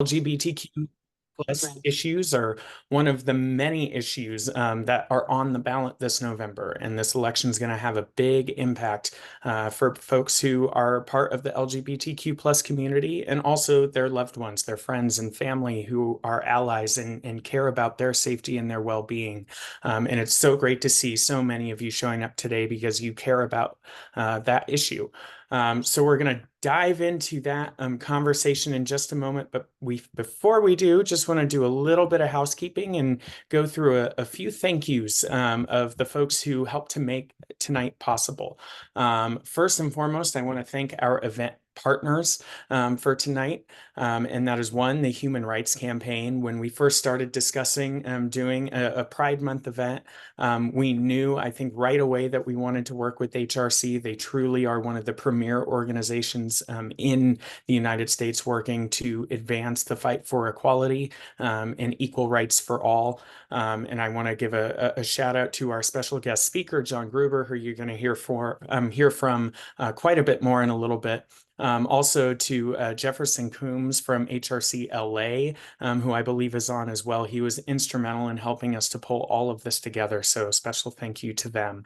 LGBTQ plus issues are one of the many issues that are on the ballot this November. And this election is going to have a big impact for folks who are part of the LGBTQ plus community and also their loved ones, their friends and family who are allies and care about their safety and their well-being. And it's so great to see so many of you showing up today because you care about that issue. So we're going to dive into that conversation in just a moment. But before we do, just want to do a little bit of housekeeping and go through a few thank yous of the folks who helped to make tonight possible. First and foremost, I want to thank our event partners for tonight. And that is one, the Human Rights Campaign. When we first started discussing doing a Pride Month event, we knew, I think, right away that we wanted to work with HRC. They truly are one of the premier organizations in the United States working to advance the fight for equality and equal rights for all. And I want to give a shout out to our special guest speaker, John Gruber, who you're going to hear from quite a bit more in a little bit. Also to Jefferson Coombs from HRC LA, who I believe is on as well. He was instrumental in helping us to pull all of this together. So special thank you to them.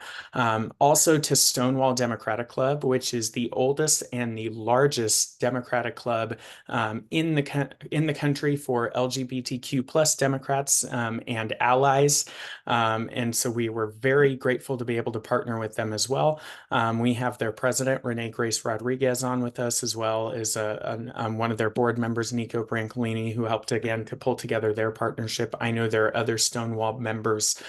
Also to Stonewall Democratic Club, which is the oldest and the largest Democratic club in the country for LGBTQ plus Democrats and allies. And so we were very grateful to be able to partner with them as well. We have their president, Renee Grace Rodriguez, on with us, as well as one of their board members, Nico Brancolini, who helped again to pull together their partnership. I know there are other Stonewall members,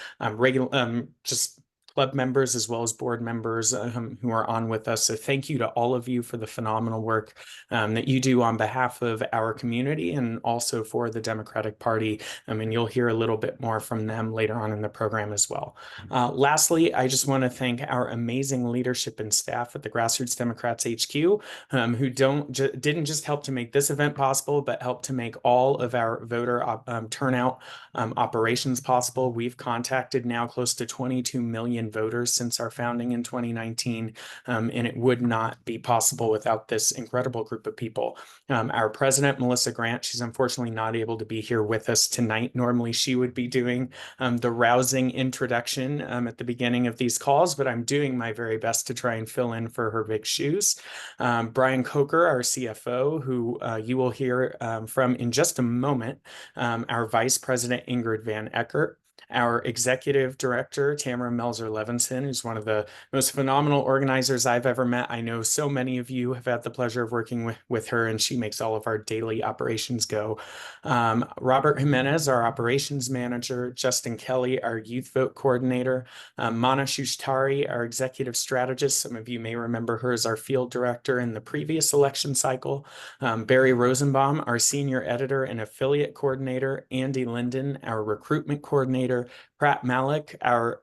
just club members as well as board members who are on with us. So thank you to all of you for the phenomenal work that you do on behalf of our community and also for the Democratic Party. And you'll hear a little bit more from them later on in the program as well. Lastly, I just want to thank our amazing leadership and staff at the Grassroots Democrats HQ, who didn't just help to make this event possible, but helped to make all of our voter turnout operations possible. We've contacted now close to 22 million voters since our founding in 2019, and it would not be possible without this incredible group of people. Our president, Melissa Grant, she's unfortunately not able to be here with us tonight. Normally, she would be doing the rousing introduction at the beginning of these calls, but I'm doing my very best to try and fill in for her big shoes. Brian Coker, our CFO, who you will hear from in just a moment, our Vice President, Ingrid Van Eckert, our executive director, Tamara Melzer-Levinson, who's one of the most phenomenal organizers I've ever met. I know so many of you have had the pleasure of working with her, and she makes all of our daily operations go. Robert Jimenez, our operations manager, Justin Kelly, our youth vote coordinator, Mana Shushtari, our executive strategist. Some of you may remember her as our field director in the previous election cycle. Barry Rosenbaum, our senior editor and affiliate coordinator, Andy Linden, our recruitment coordinator, Pratt Malik, our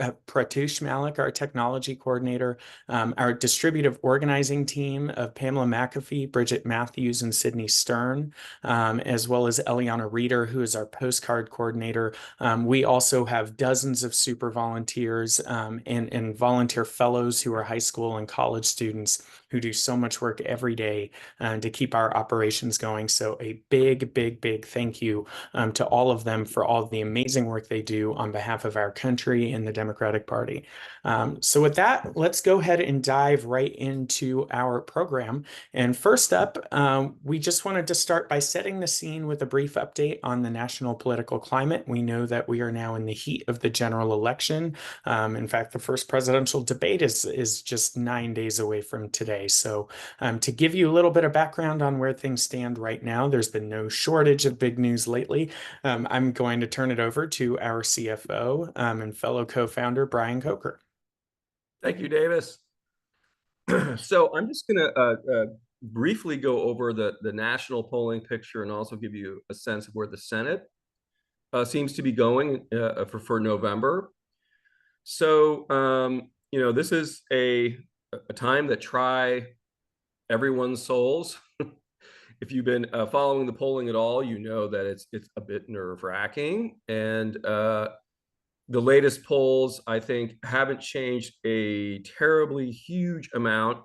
Pratush Malik, our technology coordinator, our distributive organizing team of Pamela McAfee, Bridget Matthews, and Sydney Stern, as well as Eliana Reeder, who is our postcard coordinator. We also have dozens of super volunteers and volunteer fellows who are high school and college students who do so much work every day to keep our operations going. So a big, big, big thank you to all of them for all of the amazing work they do on behalf of our country and the Democratic Party. So with that, let's go ahead and dive right into our program. And first up, we just wanted to start by setting the scene with a brief update on the national political climate. We know that we are now in the heat of the general election. In fact, the first presidential debate is just 9 days away from today. So to give you a little bit of background on where things stand right now, there's been no shortage of big news lately. I'm going to turn it over to our CFO and fellow co-founder, Brian Coker. Thank you, Davis. So I'm just going to briefly go over the national polling picture and also give you a sense of where the Senate seems to be going for November. So, this is a time that try everyone's souls. If you've been following the polling at all, you know that it's a bit nerve-wracking. And the latest polls, I think, haven't changed a terribly huge amount.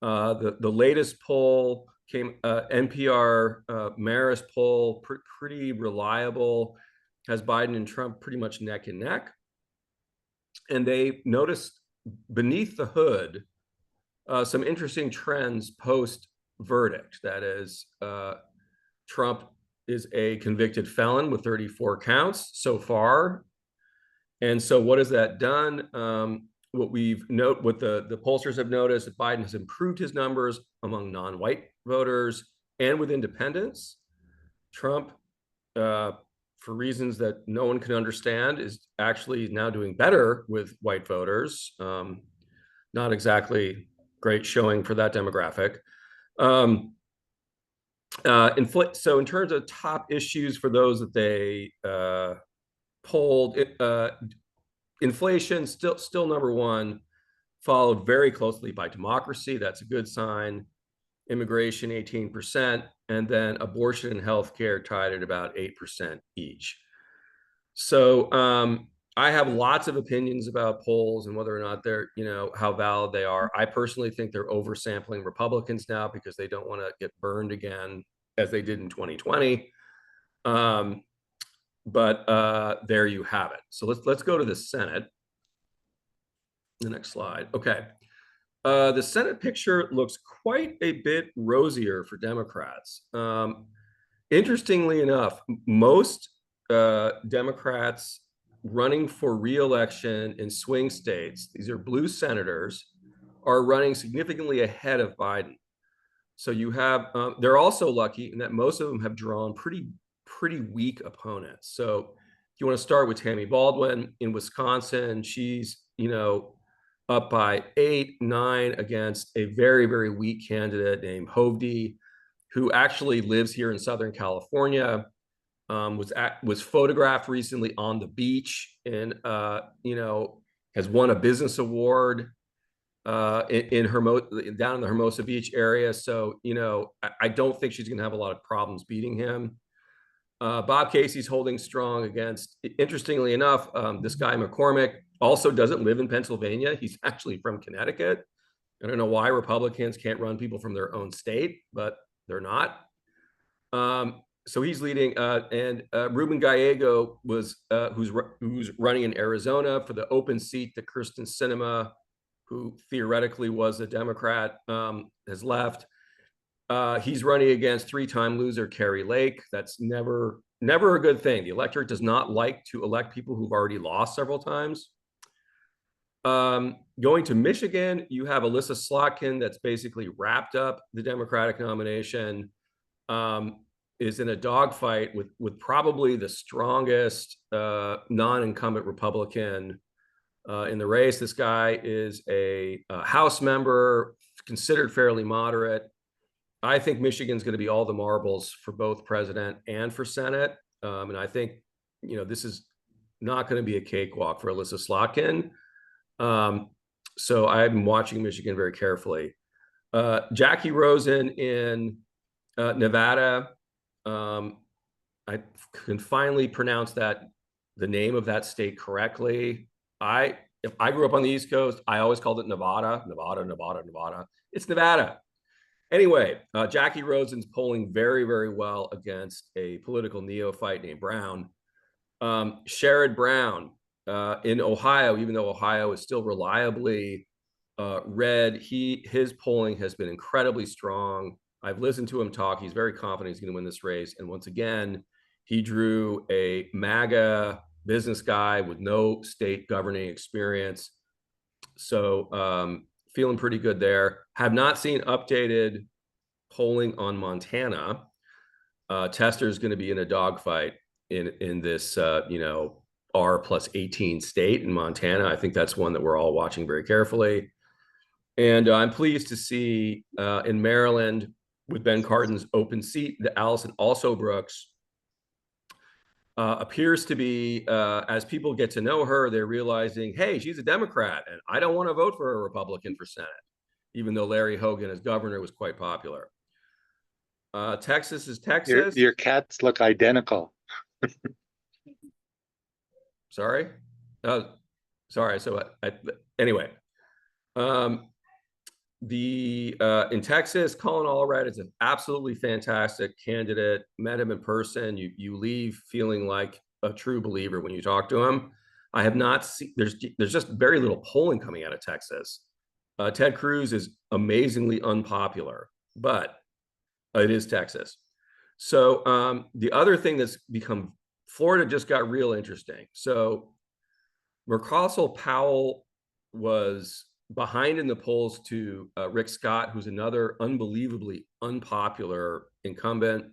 The latest poll NPR Marist poll, pretty reliable, has Biden and Trump pretty much neck and neck. And they noticed beneath the hood some interesting trends post verdict. That is, Trump is a convicted felon with 34 counts so far. And so what has that done? What the pollsters have noticed, that Biden has improved his numbers among non-white voters and with independents. Trump, for reasons that no one can understand, is actually now doing better with white voters. Not exactly great showing for that demographic. So in terms of top issues for those that they polled, inflation still number one, followed very closely by democracy. That's a good sign. Immigration, 18%, and then abortion and healthcare tied at about 8% each. So I have lots of opinions about polls and whether or not they're, how valid they are. I personally think they're oversampling Republicans now because they don't want to get burned again as they did in 2020. But there you have it. So let's go to the Senate. The next slide. Okay. The Senate picture looks quite a bit rosier for Democrats. Interestingly enough, most Democrats running for re-election in swing states, these are blue senators, are running significantly ahead of Biden. So you have, they're also lucky in that most of them have drawn pretty weak opponents. So if you want to start with Tammy Baldwin in Wisconsin, she's, up by 8, 9 against a very weak candidate named Hovde, who actually lives here in Southern California, was photographed recently on the beach and, has won a business award down in the Hermosa Beach area. So, I don't think she's going to have a lot of problems beating him. Bob Casey's holding strong against, interestingly enough, this guy McCormick also doesn't live in Pennsylvania. He's actually from Connecticut. I don't know why Republicans can't run people from their own state, but they're not. So he's leading, and Ruben Gallego who's running in Arizona for the open seat that Kyrsten Sinema, who theoretically was a Democrat, has left. He's running against 3-time loser Carrie Lake. That's never a good thing. The electorate does not like to elect people who've already lost several times. Going to Michigan, you have Alyssa Slotkin that's basically wrapped up the Democratic nomination, is in a dogfight with probably the strongest non-incumbent Republican in the race. This guy is a House member, considered fairly moderate. I think Michigan's going to be all the marbles for both president and for Senate. And I think, this is not going to be a cakewalk for Alyssa Slotkin. So I've been watching Michigan very carefully. Jackie Rosen in Nevada. I can finally pronounce the name of that state correctly. If I grew up on the East Coast, I always called it Nevada. It's Nevada. Anyway, Jackie Rosen's polling very well against a political neophyte named Brown. Sherrod Brown in Ohio, even though Ohio is still reliably red, his polling has been incredibly strong. I've listened to him talk. He's very confident he's going to win this race. And once again, he drew a MAGA business guy with no state governing experience. So feeling pretty good there. Have not seen updated polling on Montana. Tester is going to be in a dogfight in this, R plus 18 state in Montana. I think that's one that we're all watching very carefully. And I'm pleased to see in Maryland with Ben Cardin's open seat, that Allison Brooks appears to be, as people get to know her, they're realizing, hey, she's a Democrat, and I don't want to vote for a Republican for Senate, even though Larry Hogan as governor was quite popular. Texas is Texas. Your cats look identical. Sorry. Sorry. So anyway, In Texas, Colin Allred is an absolutely fantastic candidate. Met him in person. You leave feeling like a true believer when you talk to him. I have not seen, there's just very little polling coming out of Texas. Ted Cruz is amazingly unpopular, but it is Texas. So the other thing that's become, Florida just got real interesting. So Mercosal Powell was behind in the polls to Rick Scott, who's another unbelievably unpopular incumbent.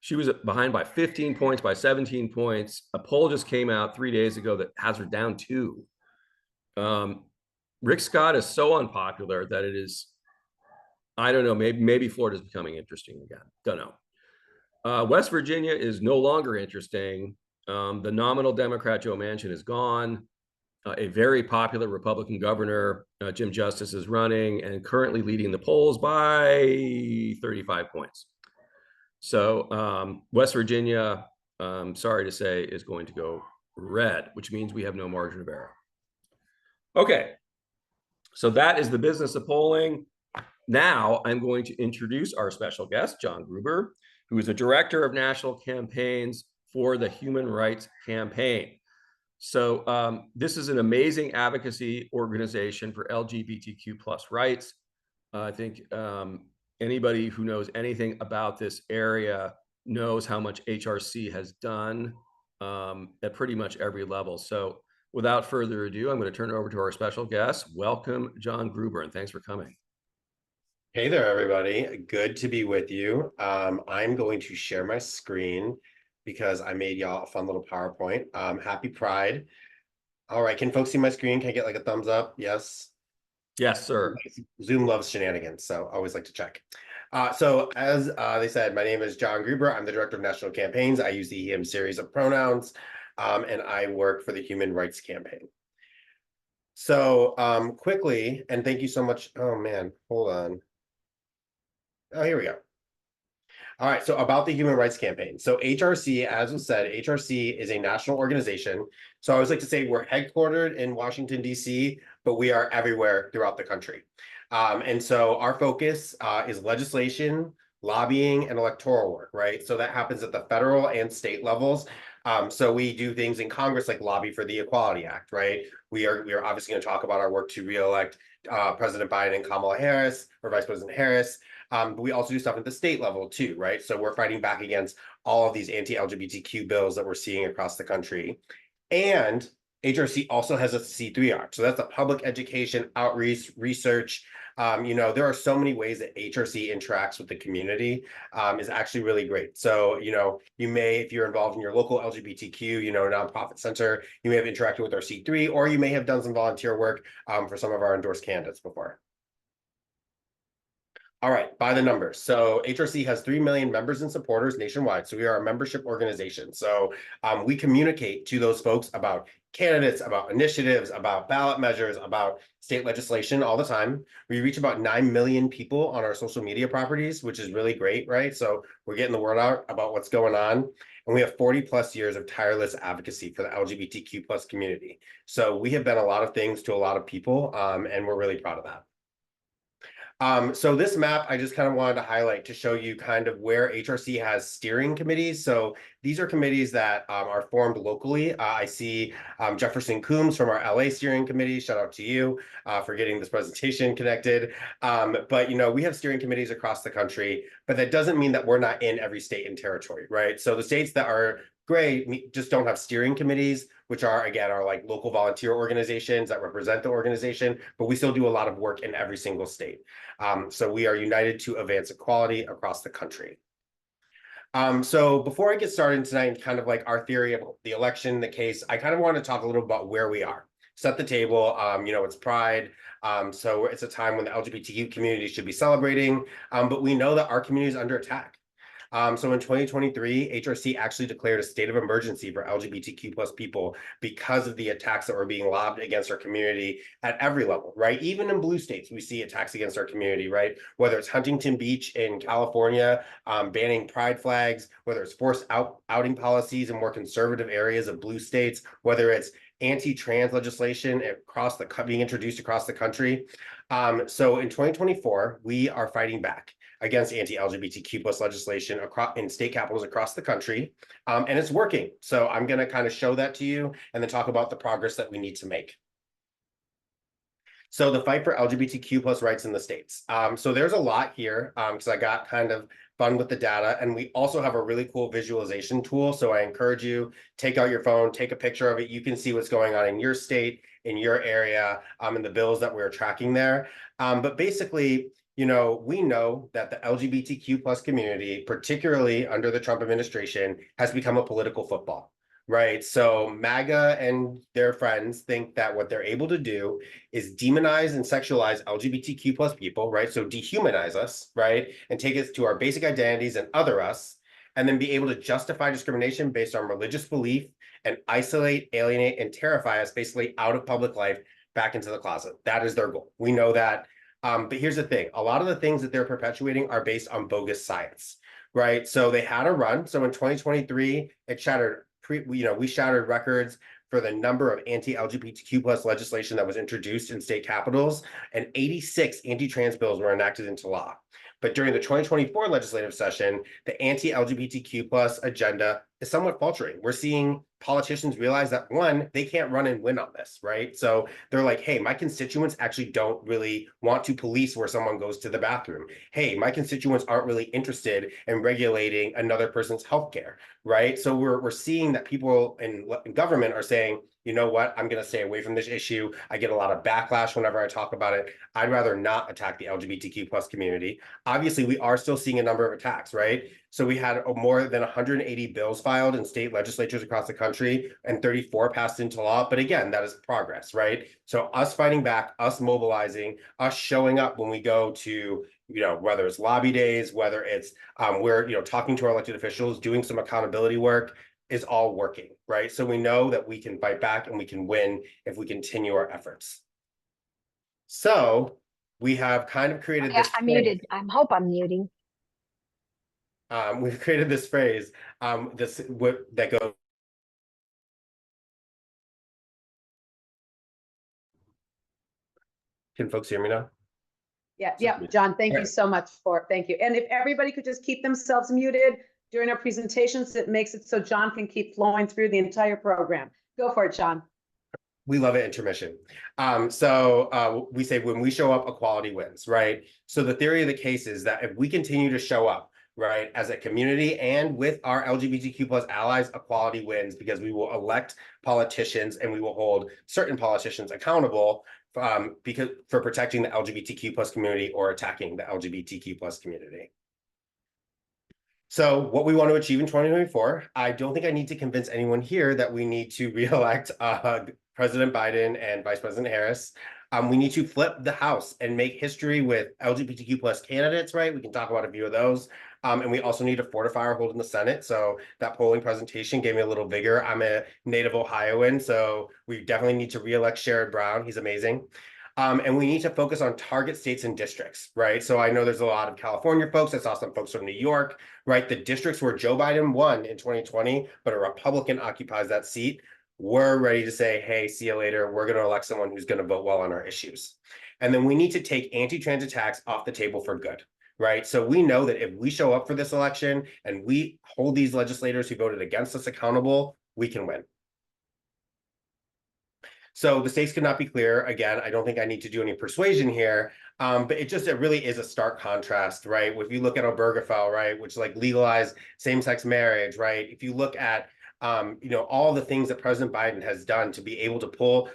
She was behind by 15 points, by 17 points. A poll just came out 3 days ago that has her down 2. Rick Scott is so unpopular that it is, I don't know, maybe Florida's becoming interesting again. Don't know. West Virginia is no longer interesting. The nominal Democrat Joe Manchin is gone. A very popular Republican governor, Jim Justice, is running and currently leading the polls by 35 points. So West Virginia, sorry to say, is going to go red, which means we have no margin of error. Okay, so that is the business of polling. Now I'm going to introduce our special guest, John Gruber, who is the Director of National Campaigns for the Human Rights Campaign. So this is an amazing advocacy organization for LGBTQ plus rights. I think anybody who knows anything about this area knows how much HRC has done at pretty much every level. So without further ado, I'm going to turn it over to our special guest. Welcome, John Gruber, and thanks for coming. Hey there, everybody. Good to be with you. I'm going to share my screen because I made y'all a fun little PowerPoint. Happy Pride. All right, can folks see my screen? Can I get like a thumbs up? Yes. Yes, sir. Zoom loves shenanigans, so I always like to check. So as they said, my name is John Gruber. I'm the Director of National Campaigns. I use the he, him series of pronouns, and I work for the Human Rights Campaign. So quickly, and thank you so much. Oh man, hold on. Oh, here we go. All right, so about the Human Rights Campaign. So HRC, as was said, HRC is a national organization. So I always like to say we're headquartered in Washington, D.C., but we are everywhere throughout the country. And so our focus is legislation, lobbying, and electoral work, right? So that happens at the federal and state levels. So we do things in Congress like lobby for the Equality Act, right? We are obviously going to talk about our work to re-elect President Biden and Kamala Harris, or Vice President Harris. But we also do stuff at the state level too, right? So we're fighting back against all of these anti-LGBTQ bills that we're seeing across the country. And HRC also has a C3 arm. So that's a public education, outreach, research. There are so many ways that HRC interacts with the community, is actually really great. So, you may, if you're involved in your local LGBTQ, nonprofit center, you may have interacted with our C3, or you may have done some volunteer work for some of our endorsed candidates before. All right, by the numbers. So HRC has 3 million members and supporters nationwide. So we are a membership organization. So we communicate to those folks about candidates, about initiatives, about ballot measures, about state legislation all the time. We reach about 9 million people on our social media properties, which is really great, right? So we're getting the word out about what's going on. And we have 40 plus years of tireless advocacy for the LGBTQ plus community. So we have been a lot of things to a lot of people, and we're really proud of that. So this map, I just kind of wanted to highlight to show you kind of where HRC has steering committees. So these are committees that are formed locally. I see Jefferson Coombs from our LA steering committee. Shout out to you for getting this presentation connected. But, we have steering committees across the country, but that doesn't mean that we're not in every state and territory, right? So the states that are great just don't have steering committees, which are, again, our like local volunteer organizations that represent the organization, but we still do a lot of work in every single state. So we are united to advance equality across the country. So before I get started tonight and kind of like our theory of the election, the case, I kind of want to talk a little about where we are. Set the table, it's Pride. So it's a time when the LGBTQ community should be celebrating, but we know that our community is under attack. So in 2023, HRC actually declared a state of emergency for LGBTQ plus people because of the attacks that were being lobbed against our community at every level, right? Even in blue states, we see attacks against our community, right? Whether it's Huntington Beach in California, banning pride flags, whether it's forced outing policies in more conservative areas of blue states, whether it's anti-trans legislation being introduced across the country. So in 2024, we are fighting back against anti-LGBTQ plus legislation in state capitals across the country, and it's working. So I'm going to kind of show that to you and then talk about the progress that we need to make. So the fight for LGBTQ plus rights in the states. So there's a lot here because I got kind of fun with the data, and we also have a really cool visualization tool. So I encourage you, take out your phone, take a picture of it. You can see what's going on in your state, in your area, and the bills that we're tracking there. But basically, we know that the LGBTQ plus community, particularly under the Trump administration, has become a political football. Right. So MAGA and their friends think that what they're able to do is demonize and sexualize LGBTQ plus people, right? So dehumanize us, right? And take us to our basic identities and other us, and then be able to justify discrimination based on religious belief and isolate, alienate, and terrify us basically out of public life back into the closet. That is their goal. We know that. But here's the thing. A lot of the things that they're perpetuating are based on bogus science, right? So they had a run. So in 2023, it shattered we shattered records for the number of anti-LGBTQ plus legislation that was introduced in state capitals, and 86 anti-trans bills were enacted into law. But during the 2024 legislative session, the anti-LGBTQ plus agenda is somewhat faltering. We're seeing politicians realize that, one, they can't run and win on this, right? So they're like, hey, my constituents actually don't really want to police where someone goes to the bathroom. Hey, my constituents aren't really interested in regulating another person's healthcare, right? So we're seeing that people in government are saying, you know what, I'm going to stay away from this issue. I get a lot of backlash whenever I talk about it. I'd rather not attack the LGBTQ plus community. Obviously, we are still seeing a number of attacks, right? So we had more than 180 bills filed in state legislatures across the country, and 34 passed into law. But again, that is progress, right? So us fighting back, us mobilizing, us showing up when we go to, whether it's lobby days, whether it's we're, talking to our elected officials, doing some accountability work, is all working, right? So we know that we can fight back and we can win if we continue our efforts. So we have kind of created this. I'm muted. I hope I'm muting. We've created this phrase that goes. Can folks hear me now? Yeah, John, thank you so much thank you. And if everybody could just keep themselves muted during our presentations, it makes it so John can keep flowing through the entire program. Go for it, John. We love it, intermission. So we say when we show up, equality wins, right? So the theory of the case is that if we continue to show up, right, as a community and with our LGBTQ plus allies, equality wins, because we will elect politicians and we will hold certain politicians accountable for protecting the LGBTQ plus community or attacking the LGBTQ plus community. So what we want to achieve in 2024, I don't think I need to convince anyone here that we need to re-elect President Biden and Vice President Harris. We need to flip the House and make history with LGBTQ plus candidates, right? We can talk about a few of those. And we also need to fortify our hold in the Senate. So that polling presentation gave me a little vigor. I'm a native Ohioan, so we definitely need to re-elect Sherrod Brown. He's amazing. And we need to focus on target states and districts, right? So I know there's a lot of California folks. I saw some folks from New York, right? The districts where Joe Biden won in 2020, but a Republican occupies that seat. We're ready to say, hey, see you later. We're going to elect someone who's going to vote well on our issues. And then we need to take anti-trans attacks off the table for good, right? So we know that if we show up for this election and we hold these legislators who voted against us accountable, we can win. So the stakes could not be clearer. Again, I don't think I need to do any persuasion here, but it really is a stark contrast, right? If you look at Obergefell, right, which like legalized same-sex marriage, right? If you look at all the things that President Biden has done to be able to pull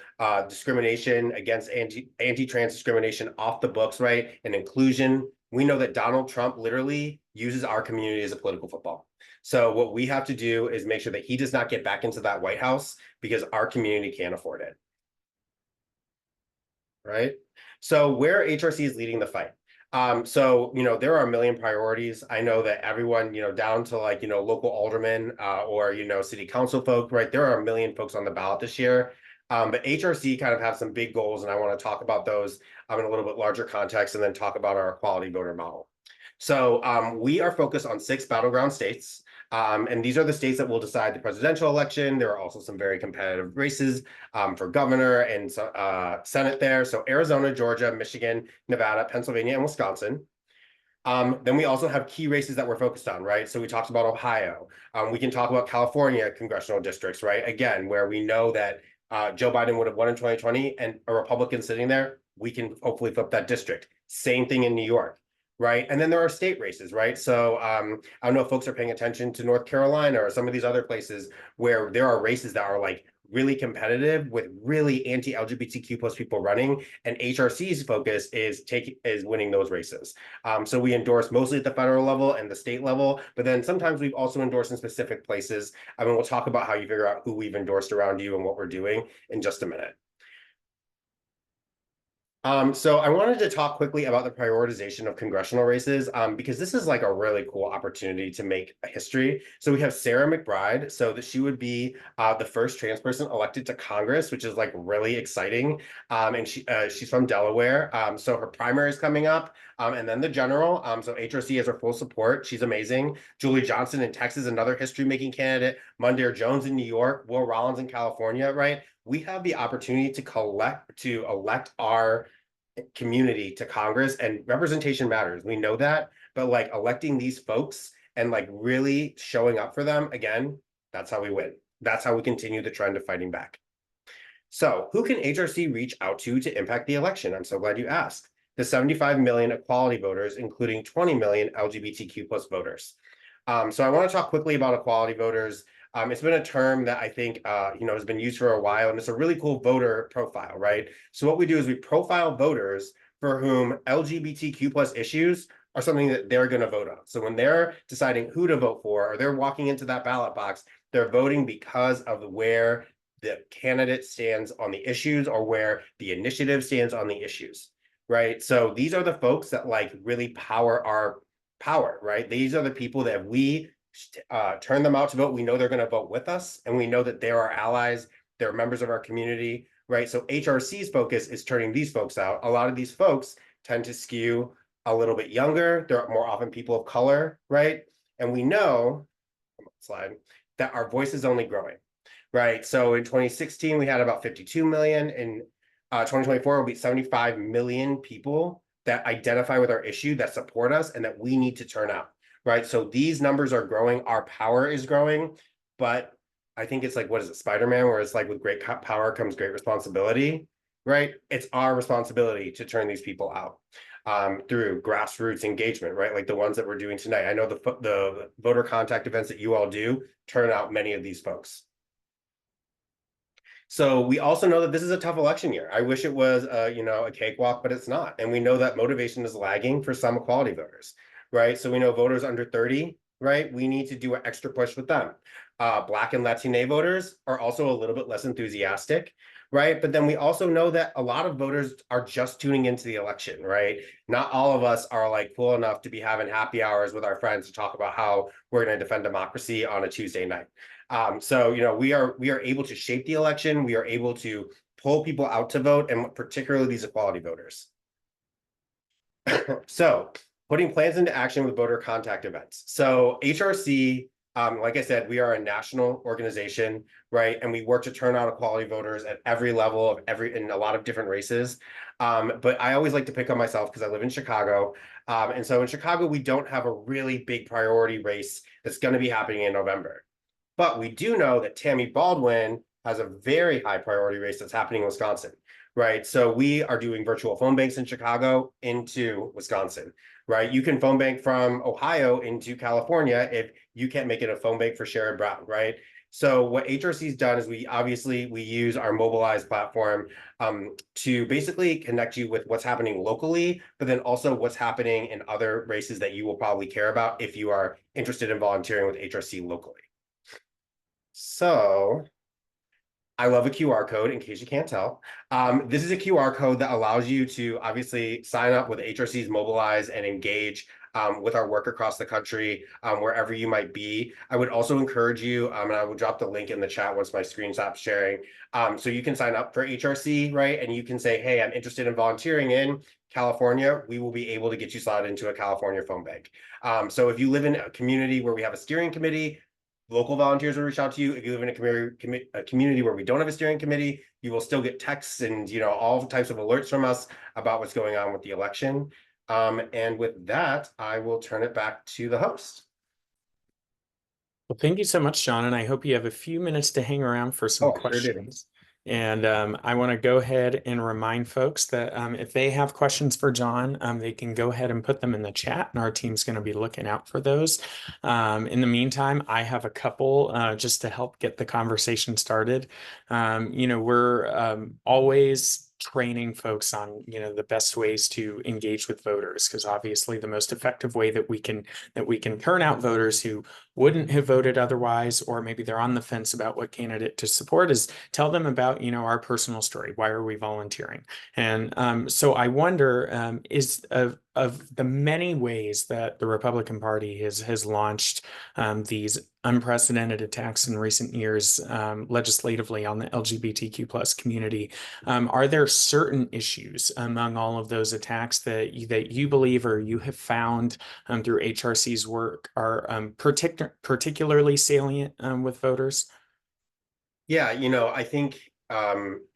discrimination against anti-trans discrimination off the books, right? And inclusion. We know that Donald Trump literally uses our community as a political football. So what we have to do is make sure that he does not get back into that White House because our community can't afford it. Right? So where HRC is leading the fight. So there are a million priorities. I know that everyone, down to like, local aldermen or, city council folk, right? There are a million folks on the ballot this year. But HRC kind of have some big goals, and I want to talk about those in a little bit larger context and then talk about our equality voter model. So we are focused on 6 battleground states. And these are the states that will decide the presidential election. There are also some very competitive races for governor and Senate there. So Arizona, Georgia, Michigan, Nevada, Pennsylvania, and Wisconsin. Then we also have key races that we're focused on, right? So we talked about Ohio. We can talk about California congressional districts, right? Again, where we know that Joe Biden would have won in 2020 and a Republican sitting there, we can hopefully flip that district. Same thing in New York, right? And then there are state races, right? So I don't know if folks are paying attention to North Carolina or some of these other places where there are races that are like really competitive with really anti-LGBTQ plus people running, and HRC's focus is winning those races. So we endorse mostly at the federal level and the state level, but then sometimes we've also endorsed in specific places. I mean, we'll talk about how you figure out who we've endorsed around you and what we're doing in just a minute. So I wanted to talk quickly about the prioritization of congressional races, because this is like a really cool opportunity to make a history. So we have Sarah McBride, so that she would be the first trans person elected to Congress, which is like really exciting. And she's from Delaware. So her primary is coming up, and then the general. So HRC has her full support. She's amazing. Julie Johnson in Texas, another history-making candidate. Mondaire Jones in New York. Will Rollins in California, right? We have the opportunity to elect our community to Congress, and representation matters. We know that, but like electing these folks and like really showing up for them, again, that's how we win. That's how we continue the trend of fighting back. So who can HRC reach out to impact the election? I'm so glad you asked. The 75 million equality voters, including 20 million LGBTQ plus voters. So I want to talk quickly about equality voters. It's been a term that I think, has been used for a while, and it's a really cool voter profile, right? So what we do is we profile voters for whom LGBTQ plus issues are something that they're going to vote on. So when they're deciding who to vote for, or they're walking into that ballot box, they're voting because of where the candidate stands on the issues or where the initiative stands on the issues, right? So these are the folks that like really power our power, right? These are the people that we turn them out to vote. We know they're going to vote with us, and we know that they're our allies, they're members of our community, right? So HRC's focus is turning these folks out. A lot of these folks tend to skew a little bit younger. They're more often people of color, right? And we know, slide, that our voice is only growing, right? So in 2016, we had about 52 million. In 2024, it'll be 75 million people that identify with our issue, that support us, and that we need to turn out. Right. So these numbers are growing. Our power is growing. But I think it's like, what is it, Spider-Man, where it's like with great power comes great responsibility. Right. It's our responsibility to turn these people out through grassroots engagement. Right. Like the ones that we're doing tonight. I know the voter contact events that you all do turn out many of these folks. So we also know that this is a tough election year. I wish it was, a cakewalk, but it's not. And we know that motivation is lagging for some equality voters. Right. So we know voters under 30, right? We need to do an extra push with them. Black and Latine voters are also a little bit less enthusiastic, right? But then we also know that a lot of voters are just tuning into the election, right? Not all of us are like cool enough to be having happy hours with our friends to talk about how we're going to defend democracy on a Tuesday night. So, we are able to shape the election. We are able to pull people out to vote, and particularly these equality voters. So putting plans into action with voter contact events. So HRC, like I said, we are a national organization, right? And we work to turn out equality voters at every level in a lot of different races. But I always like to pick on myself because I live in Chicago. And so in Chicago, we don't have a really big priority race that's going to be happening in November. But we do know that Tammy Baldwin has a very high priority race that's happening in Wisconsin, right? So we are doing virtual phone banks in Chicago into Wisconsin. Right, you can phone bank from Ohio into California if you can't make it a phone bank for Sherrod Brown, right? So what HRC's done is we use our Mobilize platform to basically connect you with what's happening locally, but then also what's happening in other races that you will probably care about if you are interested in volunteering with HRC locally. So I love a QR code, in case you can't tell. This is a QR code that allows you to obviously sign up with HRC's Mobilize and engage with our work across the country, wherever you might be. I would also encourage you, and I will drop the link in the chat once my screen stops sharing. So you can sign up for HRC, right? And you can say, hey, I'm interested in volunteering in California. We will be able to get you slotted into a California phone bank. So if you live in a community where we have a steering committee, local volunteers will reach out to you. If you live in a community where we don't have a steering committee, you will still get texts and all types of alerts from us about what's going on with the election. And with that, I will turn it back to the host. Well, thank you so much, John, and I hope you have a few minutes to hang around for some Sure do. questions. And I want to go ahead and remind folks that if they have questions for John, they can go ahead and put them in the chat, and our team's going to be looking out for those. In the meantime, I have a couple just to help get the conversation started. We're always training folks on the best ways to engage with voters, because obviously the most effective way that we can turn out voters who wouldn't have voted otherwise, or maybe they're on the fence about what candidate to support, is tell them about our personal story. Why are we volunteering? And so I wonder, is of the many ways that the Republican Party has launched these unprecedented attacks in recent years legislatively on the LGBTQ plus community, are there certain issues among all of those attacks that you believe, or you have found through HRC's work, are particularly salient with voters? Yeah, I think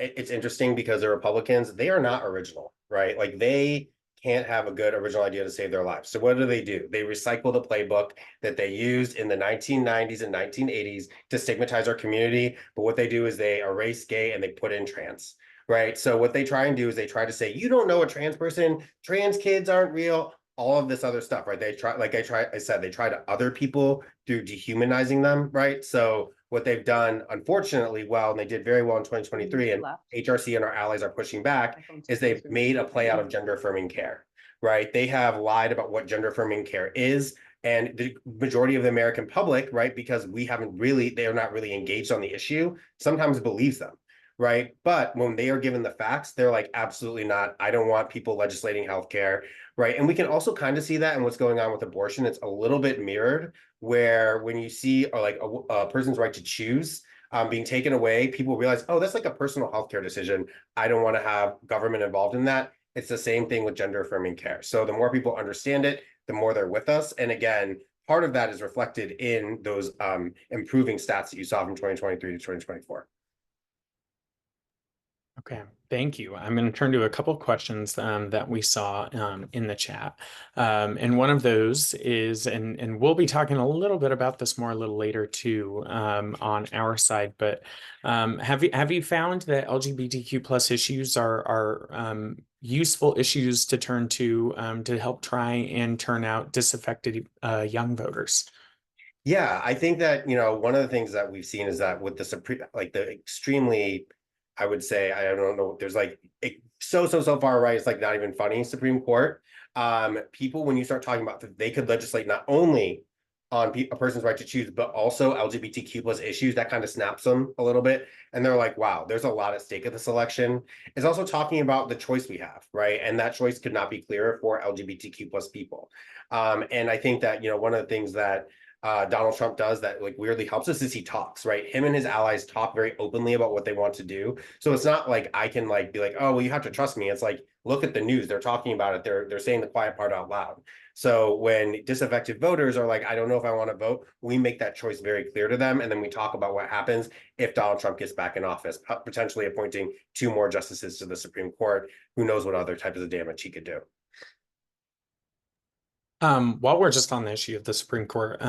it's interesting because the Republicans, they are not original, right? Like, they can't have a good original idea to save their lives. So what do? They recycle the playbook that they used in the 1990s and 1980s to stigmatize our community. But what they do is they erase gay and they put in trans, right? So what they try and do is they try to say, you don't know a trans person, trans kids aren't real, all of this other stuff, right? They try, like I said, they try to other people through dehumanizing them, right? So what they've done, unfortunately, well, and they did very well in 2023, and HRC and our allies are pushing back, is they've made a play out of gender affirming care, right? They have lied about what gender affirming care is. And the majority of the American public, right, because they're not really engaged on the issue, sometimes believes them, right? But when they are given the facts, they're like, absolutely not. I don't want people legislating healthcare, right? And we can also kind of see that in what's going on with abortion. It's a little bit mirrored, where when you see like a person's right to choose being taken away, people realize, oh, that's like a personal healthcare decision. I don't want to have government involved in that. It's the same thing with gender affirming care. So the more people understand it, the more they're with us. And again, part of that is reflected in those improving stats that you saw from 2023 to 2024. Okay, thank you. I'm going to turn to a couple of questions that we saw in the chat. And one of those is, and we'll be talking a little bit about this more a little later too on our side, but have you found that LGBTQ plus issues are useful issues to turn to help try and turn out disaffected young voters? Yeah, I think that, one of the things that we've seen is that with the extremely, I would say, I don't know, there's like so far right, it's like not even funny, Supreme Court. People, when you start talking about that they could legislate not only on a person's right to choose, but also LGBTQ plus issues, that kind of snaps them a little bit. And they're like, wow, there's a lot at stake at this election. It's also talking about the choice we have, right? And that choice could not be clearer for LGBTQ plus people. And I think that, one of the things that Donald Trump does that like weirdly helps us is he talks, right? Him and his allies talk very openly about what they want to do. So it's not like I can like be like, oh, well, you have to trust me. It's like, look at the news. They're talking about it. They're saying the quiet part out loud. So when disaffected voters are like, I don't know if I want to vote, we make that choice very clear to them. And then we talk about what happens if Donald Trump gets back in office, potentially appointing 2 more justices to the Supreme Court. Who knows what other types of damage he could do. While we're just on the issue of the Supreme Court,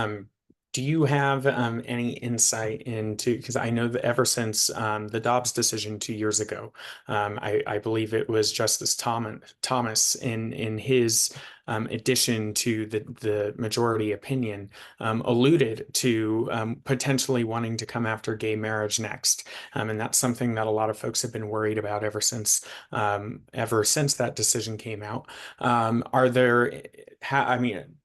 do you have any insight into, because I know that ever since the Dobbs decision 2 years ago, I believe it was Justice Thomas in his addition to the majority opinion alluded to potentially wanting to come after gay marriage next, and that's something that a lot of folks have been worried about ever since that decision came out. Are there,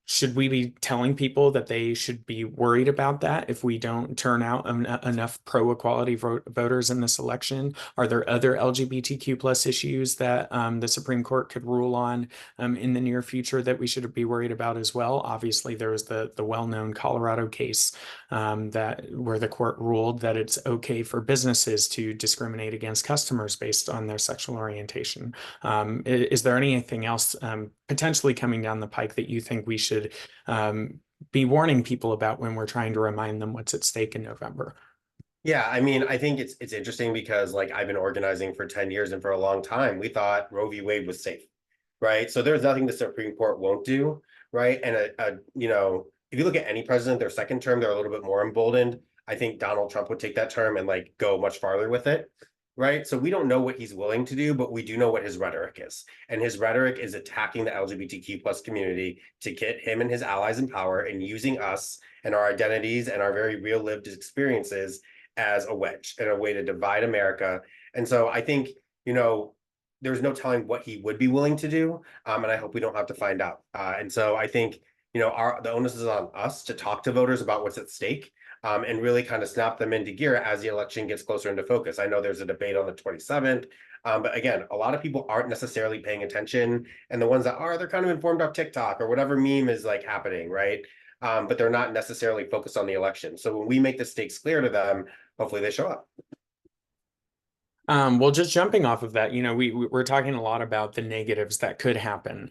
should we be telling people that they should be worried about that if we don't turn out enough pro-equality voters in this election? Are there other LGBTQ plus issues that the Supreme Court could rule on in the near future that we should be worried about as well? Obviously, there was the well-known Colorado case that where the court ruled that it's okay for businesses to discriminate against customers based on their sexual orientation. Is there anything else potentially coming down the pike that you think we should be warning people about when we're trying to remind them what's at stake in November? Yeah, I mean, I think it's interesting because like I've been organizing for 10 years and for a long time, we thought Roe v. Wade was safe, right? So there's nothing the Supreme Court won't do, right? And you know, if you look at any president, their second term, they're a little bit more emboldened. I think Donald Trump would take that term and like go much farther with it, right? So we don't know what he's willing to do, but we do know what his rhetoric is. And his rhetoric is attacking the LGBTQ plus community to get him and his allies in power and using us and our identities and our very real lived experiences as a wedge and a way to divide America. And so I think, you know, there's no telling what he would be willing to do. And I hope we don't have to find out. And so I think, you know, the onus is on us to talk to voters about what's at stake. And really kind of snap them into gear as the election gets closer into focus. I know there's a debate on the 27th, but again, a lot of people aren't necessarily paying attention, and the ones that are, they're kind of informed off TikTok or whatever meme is like happening, right? But they're not necessarily focused on the election. So when we make the stakes clear to them, hopefully they show up. Well, just jumping off of that, you know, we're talking a lot about the negatives that could happen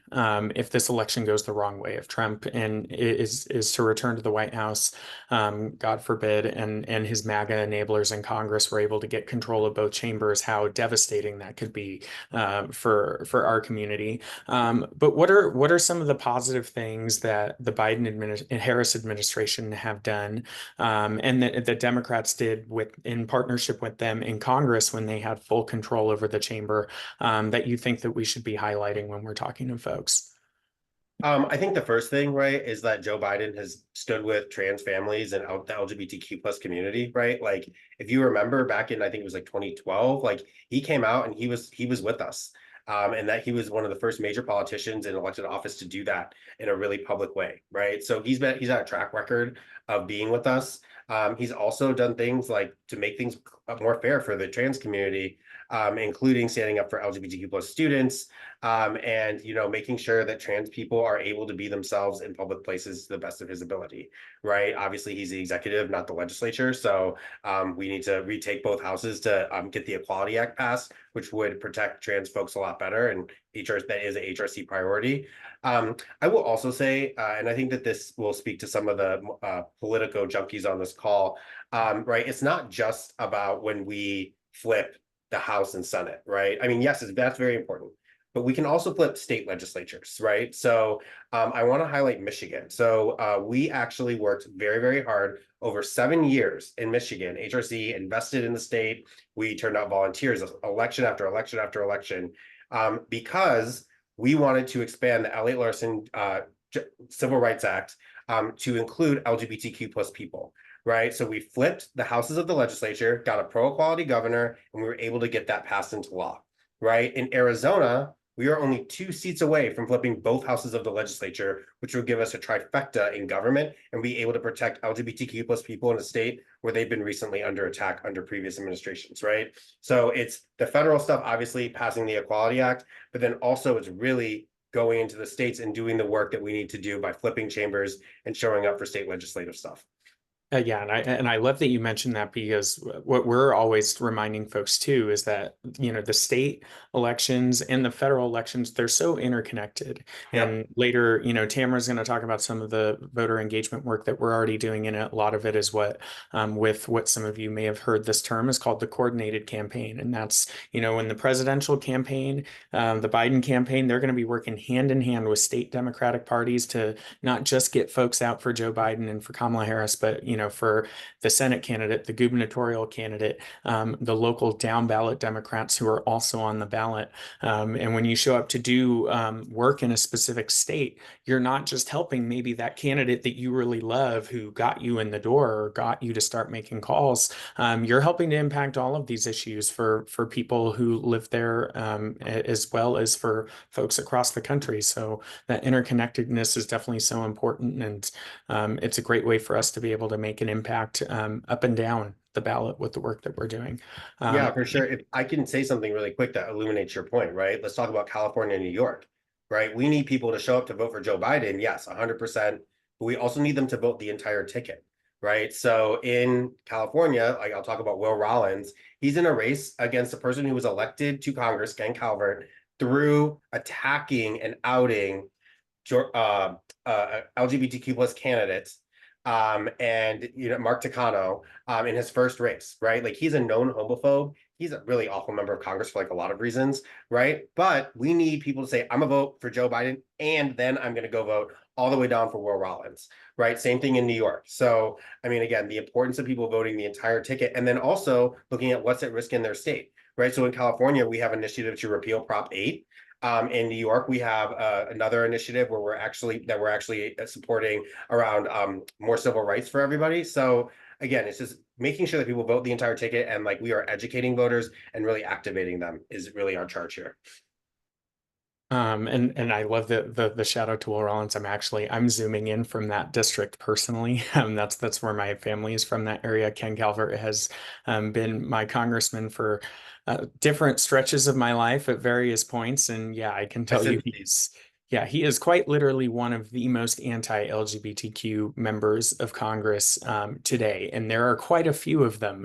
if this election goes the wrong way, if Trump is to return to the White House, God forbid, and his MAGA enablers in Congress were able to get control of both chambers, how devastating that could be for our community. But what are some of the positive things that the Harris administration have done, and that the Democrats did in partnership with them in Congress when they had full control over the chamber, that you think that we should be highlighting when we're talking to folks? I think the first thing, right, is that Joe Biden has stood with trans families and the LGBTQ plus community, right? Like, if you remember back in, I think it was like 2012, like he came out and he was with us. And that he was one of the first major politicians in elected office to do that in a really public way, right? So he's had a track record of being with us. He's also done things like to make things more fair for the trans community, including standing up for LGBTQ plus students, and you know, making sure that trans people are able to be themselves in public places to the best of his ability, right? Obviously, he's the executive, not the legislature, so we need to retake both houses to get the Equality Act passed, which would protect trans folks a lot better, and that is a HRC priority. I will also say, and I think that this will speak to some of the Politico junkies on this call, right? It's not just about when we flip the House and Senate, right? I mean, yes, that's very important, but we can also flip state legislatures, right? So I want to highlight Michigan. So we actually worked very, very hard over 7 years in Michigan. HRC invested in the state. We turned out volunteers election after election after election, because we wanted to expand the Elliott Larson Civil Rights Act to include LGBTQ plus people, right? So we flipped the houses of the legislature, got a pro-equality governor, and we were able to get that passed into law, right? In Arizona, we are only 2 seats away from flipping both houses of the legislature, which will give us a trifecta in government and be able to protect LGBTQ plus people in a state where they've been recently under attack under previous administrations, right? So it's the federal stuff, obviously passing the Equality Act, but then also it's really going into the states and doing the work that we need to do by flipping chambers and showing up for state legislative stuff. Yeah, and I love that you mentioned that, because what we're always reminding folks too is that, you know, the state elections and the federal elections, they're so interconnected. Yep. And later, you know, Tamara's going to talk about some of the voter engagement work that we're already doing, and a lot of it is with what some of you may have heard this term is called the coordinated campaign. And that's, you know, in the presidential campaign, the Biden campaign, they're going to be working hand in hand with state Democratic parties to not just get folks out for Joe Biden and for Kamala Harris, but, you know, for the Senate candidate, the gubernatorial candidate, the local down ballot Democrats who are also on the ballot. And when you show up to do work in a specific state, you're not just helping maybe that candidate that you really love who got you in the door or got you to start making calls. You're helping to impact all of these issues for people who live there, as well as for folks across the country. So that interconnectedness is definitely so important, and it's a great way for us to be able to make an impact up and down the ballot with the work that we're doing. Yeah, for sure. If I can say something really quick that illuminates your point, right? Let's talk about California and New York, right? We need people to show up to vote for Joe Biden. Yes, 100%. But we also need them to vote the entire ticket, right? So in California, like I'll talk about Will Rollins, he's in a race against a person who was elected to Congress, Ken Calvert, through attacking and outing LGBTQ plus candidates, and Mark Takano in his first race, right? Like he's a known homophobe. He's a really awful member of Congress for like a lot of reasons, right? But we need people to say, I'm gonna vote for Joe Biden, and then I'm gonna go vote all the way down for Will Rollins, right? Same thing in New York. So, I mean, again, the importance of people voting the entire ticket, and then also looking at what's at risk in their state, right? So in California, we have an initiative to repeal Prop 8. In New York, we have another initiative where we're actually supporting around more civil rights for everybody. So again, it's just making sure that people vote the entire ticket, and like we are educating voters and really activating them is really our charge here. And I love the shout out to Will Rollins. I'm zooming in from that district personally. That's where my family is from, that area. Ken Calvert has been my congressman for different stretches of my life at various points. And yeah, I can tell you he is quite literally one of the most anti-LGBTQ members of Congress today. And there are quite a few of them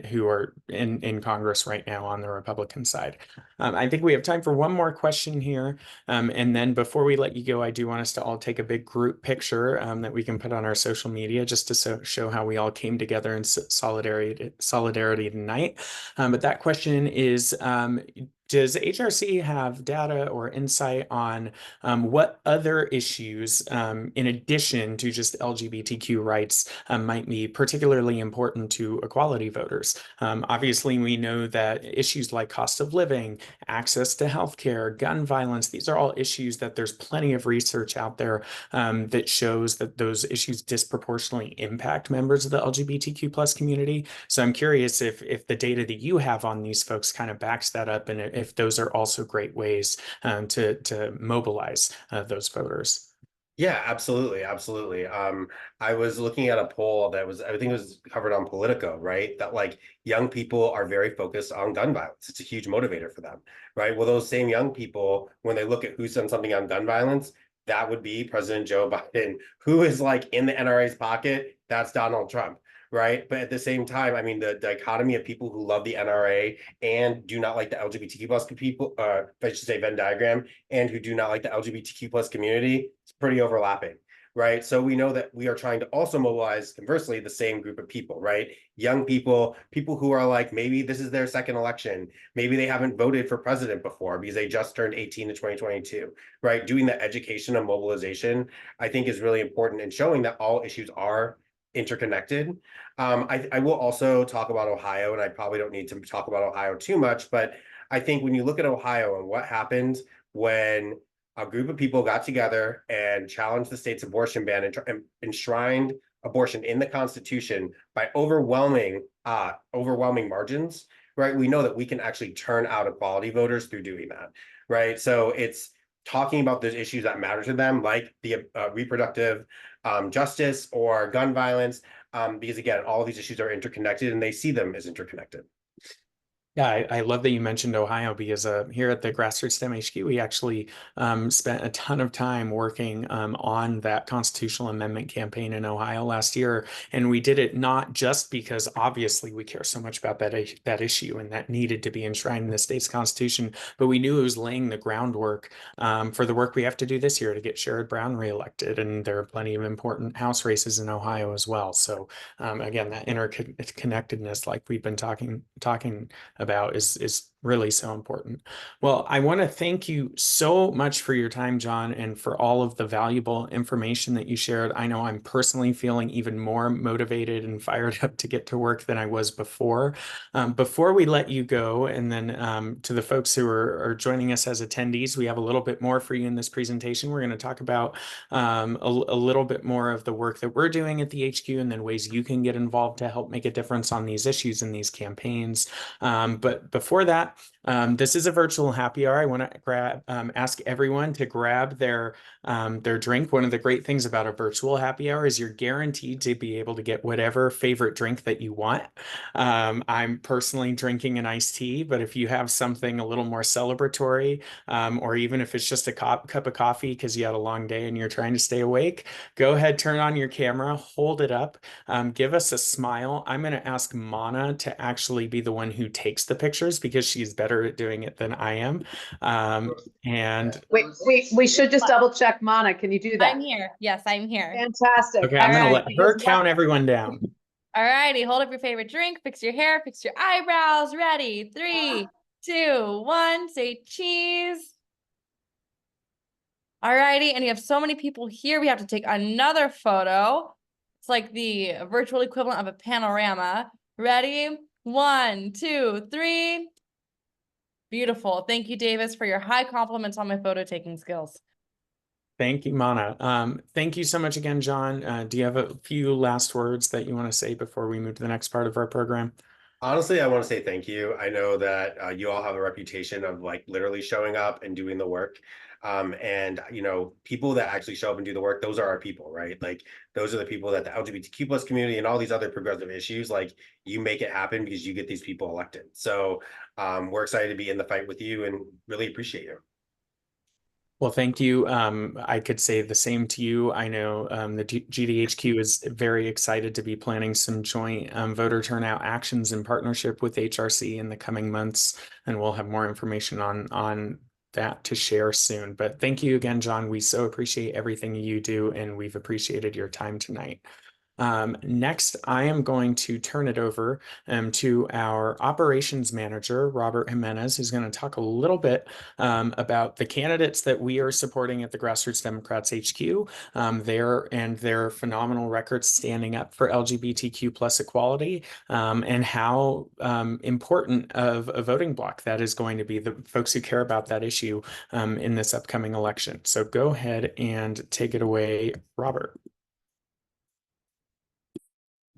who are in Congress right now on the Republican side. I think we have time for one more question here. And then before we let you go, I do want us to all take a big group picture that we can put on our social media just to show how we all came together in solidarity tonight. But that question is, does HRC have data or insight on what other issues, in addition to just LGBTQ rights, might be particularly important to equality voters? Obviously, we know that issues like cost of living, access to healthcare, gun violence, these are all issues that there's plenty of research out there that shows that those issues disproportionately impact members of the LGBTQ plus community. So I'm curious if the data that you have on these folks kind of backs that up, and if those are also great ways to mobilize those voters. Yeah, absolutely. Absolutely. I was looking at a poll that I think it was covered on Politico, right? That like young people are very focused on gun violence. It's a huge motivator for them, right? Well, those same young people, when they look at who's done something on gun violence, that would be President Joe Biden. Who is like in the NRA's pocket? That's Donald Trump. Right. But at the same time, I mean, the dichotomy of people who love the NRA and do not like the LGBTQ plus people, I should say Venn diagram, and who do not like the LGBTQ plus community, it's pretty overlapping. Right. So we know that we are trying to also mobilize, conversely, the same group of people, right? Young people, people who are like, maybe this is their second election. Maybe they haven't voted for president before because they just turned 18 in 2022, right? Doing the education and mobilization, I think, is really important in showing that all issues are interconnected. I will also talk about Ohio, and I probably don't need to talk about Ohio too much, but I think when you look at Ohio and what happened when a group of people got together and challenged the state's abortion ban and enshrined abortion in the Constitution by overwhelming margins, right? We know that we can actually turn out equality voters through doing that, right? So it's talking about those issues that matter to them, like the reproductive justice or gun violence, because again, all of these issues are interconnected and they see them as interconnected. Yeah, I love that you mentioned Ohio, because here at the Grassroots STEM HQ, we actually spent a ton of time working on that constitutional amendment campaign in Ohio last year. And we did it not just because obviously we care so much about that issue and that needed to be enshrined in the state's constitution, but we knew it was laying the groundwork for the work we have to do this year to get Sherrod Brown reelected. And there are plenty of important House races in Ohio as well. So again, that interconnectedness, like we've been talking about is really so important. Well, I want to thank you so much for your time, John, and for all of the valuable information that you shared. I know I'm personally feeling even more motivated and fired up to get to work than I was before. Before we let you go, and then to the folks who are joining us as attendees, we have a little bit more for you in this presentation. We're going to talk about a little bit more of the work that we're doing at the HQ, and then ways you can get involved to help make a difference on these issues and these campaigns. But before that, this is a virtual happy hour. I want to ask everyone to grab their drink. One of the great things about a virtual happy hour is you're guaranteed to be able to get whatever favorite drink that you want. I'm personally drinking an iced tea, but if you have something a little more celebratory, or even if it's just a cup of coffee because you had a long day and you're trying to stay awake, go ahead, turn on your camera, hold it up, give us a smile. I'm going to ask Mana to actually be the one who takes the pictures because she's better at doing it than I am. And we should just double check. Mana, can you do that? I'm here. Yes, I'm here. Fantastic. okay, I'm going to Alright. let her count everyone down. All righty, hold up your favorite drink, fix your hair, fix your eyebrows. Ready? 3, 2, 1. Say cheese. All righty, and you have so many people here. We have to take another photo. It's like the virtual equivalent of a panorama. Ready? 1, 2, 3. Beautiful. Thank you, Davis, for your high compliments on my photo taking skills. Thank you, Mana. Thank you so much again, John. Do you have a few last words that you want to say before we move to the next part of our program? Honestly, I want to say thank you. I know that you all have a reputation of like literally showing up and doing the work. And you know, people that actually show up and do the work, those are our people, right? Like those are the people that the LGBTQ plus community and all these other progressive issues, like you make it happen because you get these people elected. So we're excited to be in the fight with you and really appreciate you. Well, thank you. I could say the same to you. I know the GDHQ is very excited to be planning some joint voter turnout actions in partnership with HRC in the coming months, and we'll have more information on that to share soon. But thank you again, John. We so appreciate everything you do, and we've appreciated your time tonight. Next, I am going to turn it over to our operations manager, Robert Jimenez, who's going to talk a little bit about the candidates that we are supporting at the Grassroots Democrats HQ, their phenomenal records standing up for LGBTQ plus equality, and how important of a voting bloc that is going to be, the folks who care about that issue in this upcoming election. So go ahead and take it away, Robert.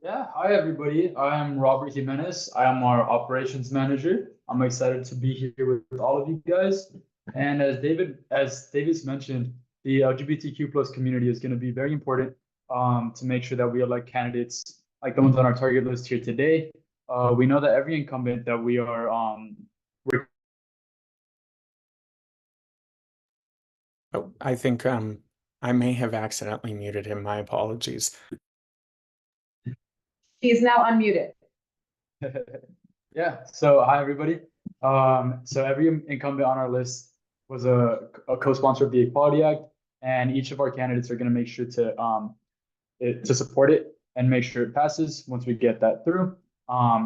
Yeah, hi everybody. I am Robert Jimenez. I am our operations manager. I'm excited to be here with all of you guys. And as Davis mentioned, the LGBTQ plus community is going to be very important to make sure that we elect candidates like the ones on our target list here today. We know that every incumbent that we are Oh, I think I may have accidentally muted him. My apologies. He is now unmuted. Yeah, so hi everybody. So every incumbent on our list was a co-sponsor of the Equality Act, and each of our candidates are going to make sure to support it and make sure it passes once we get that through.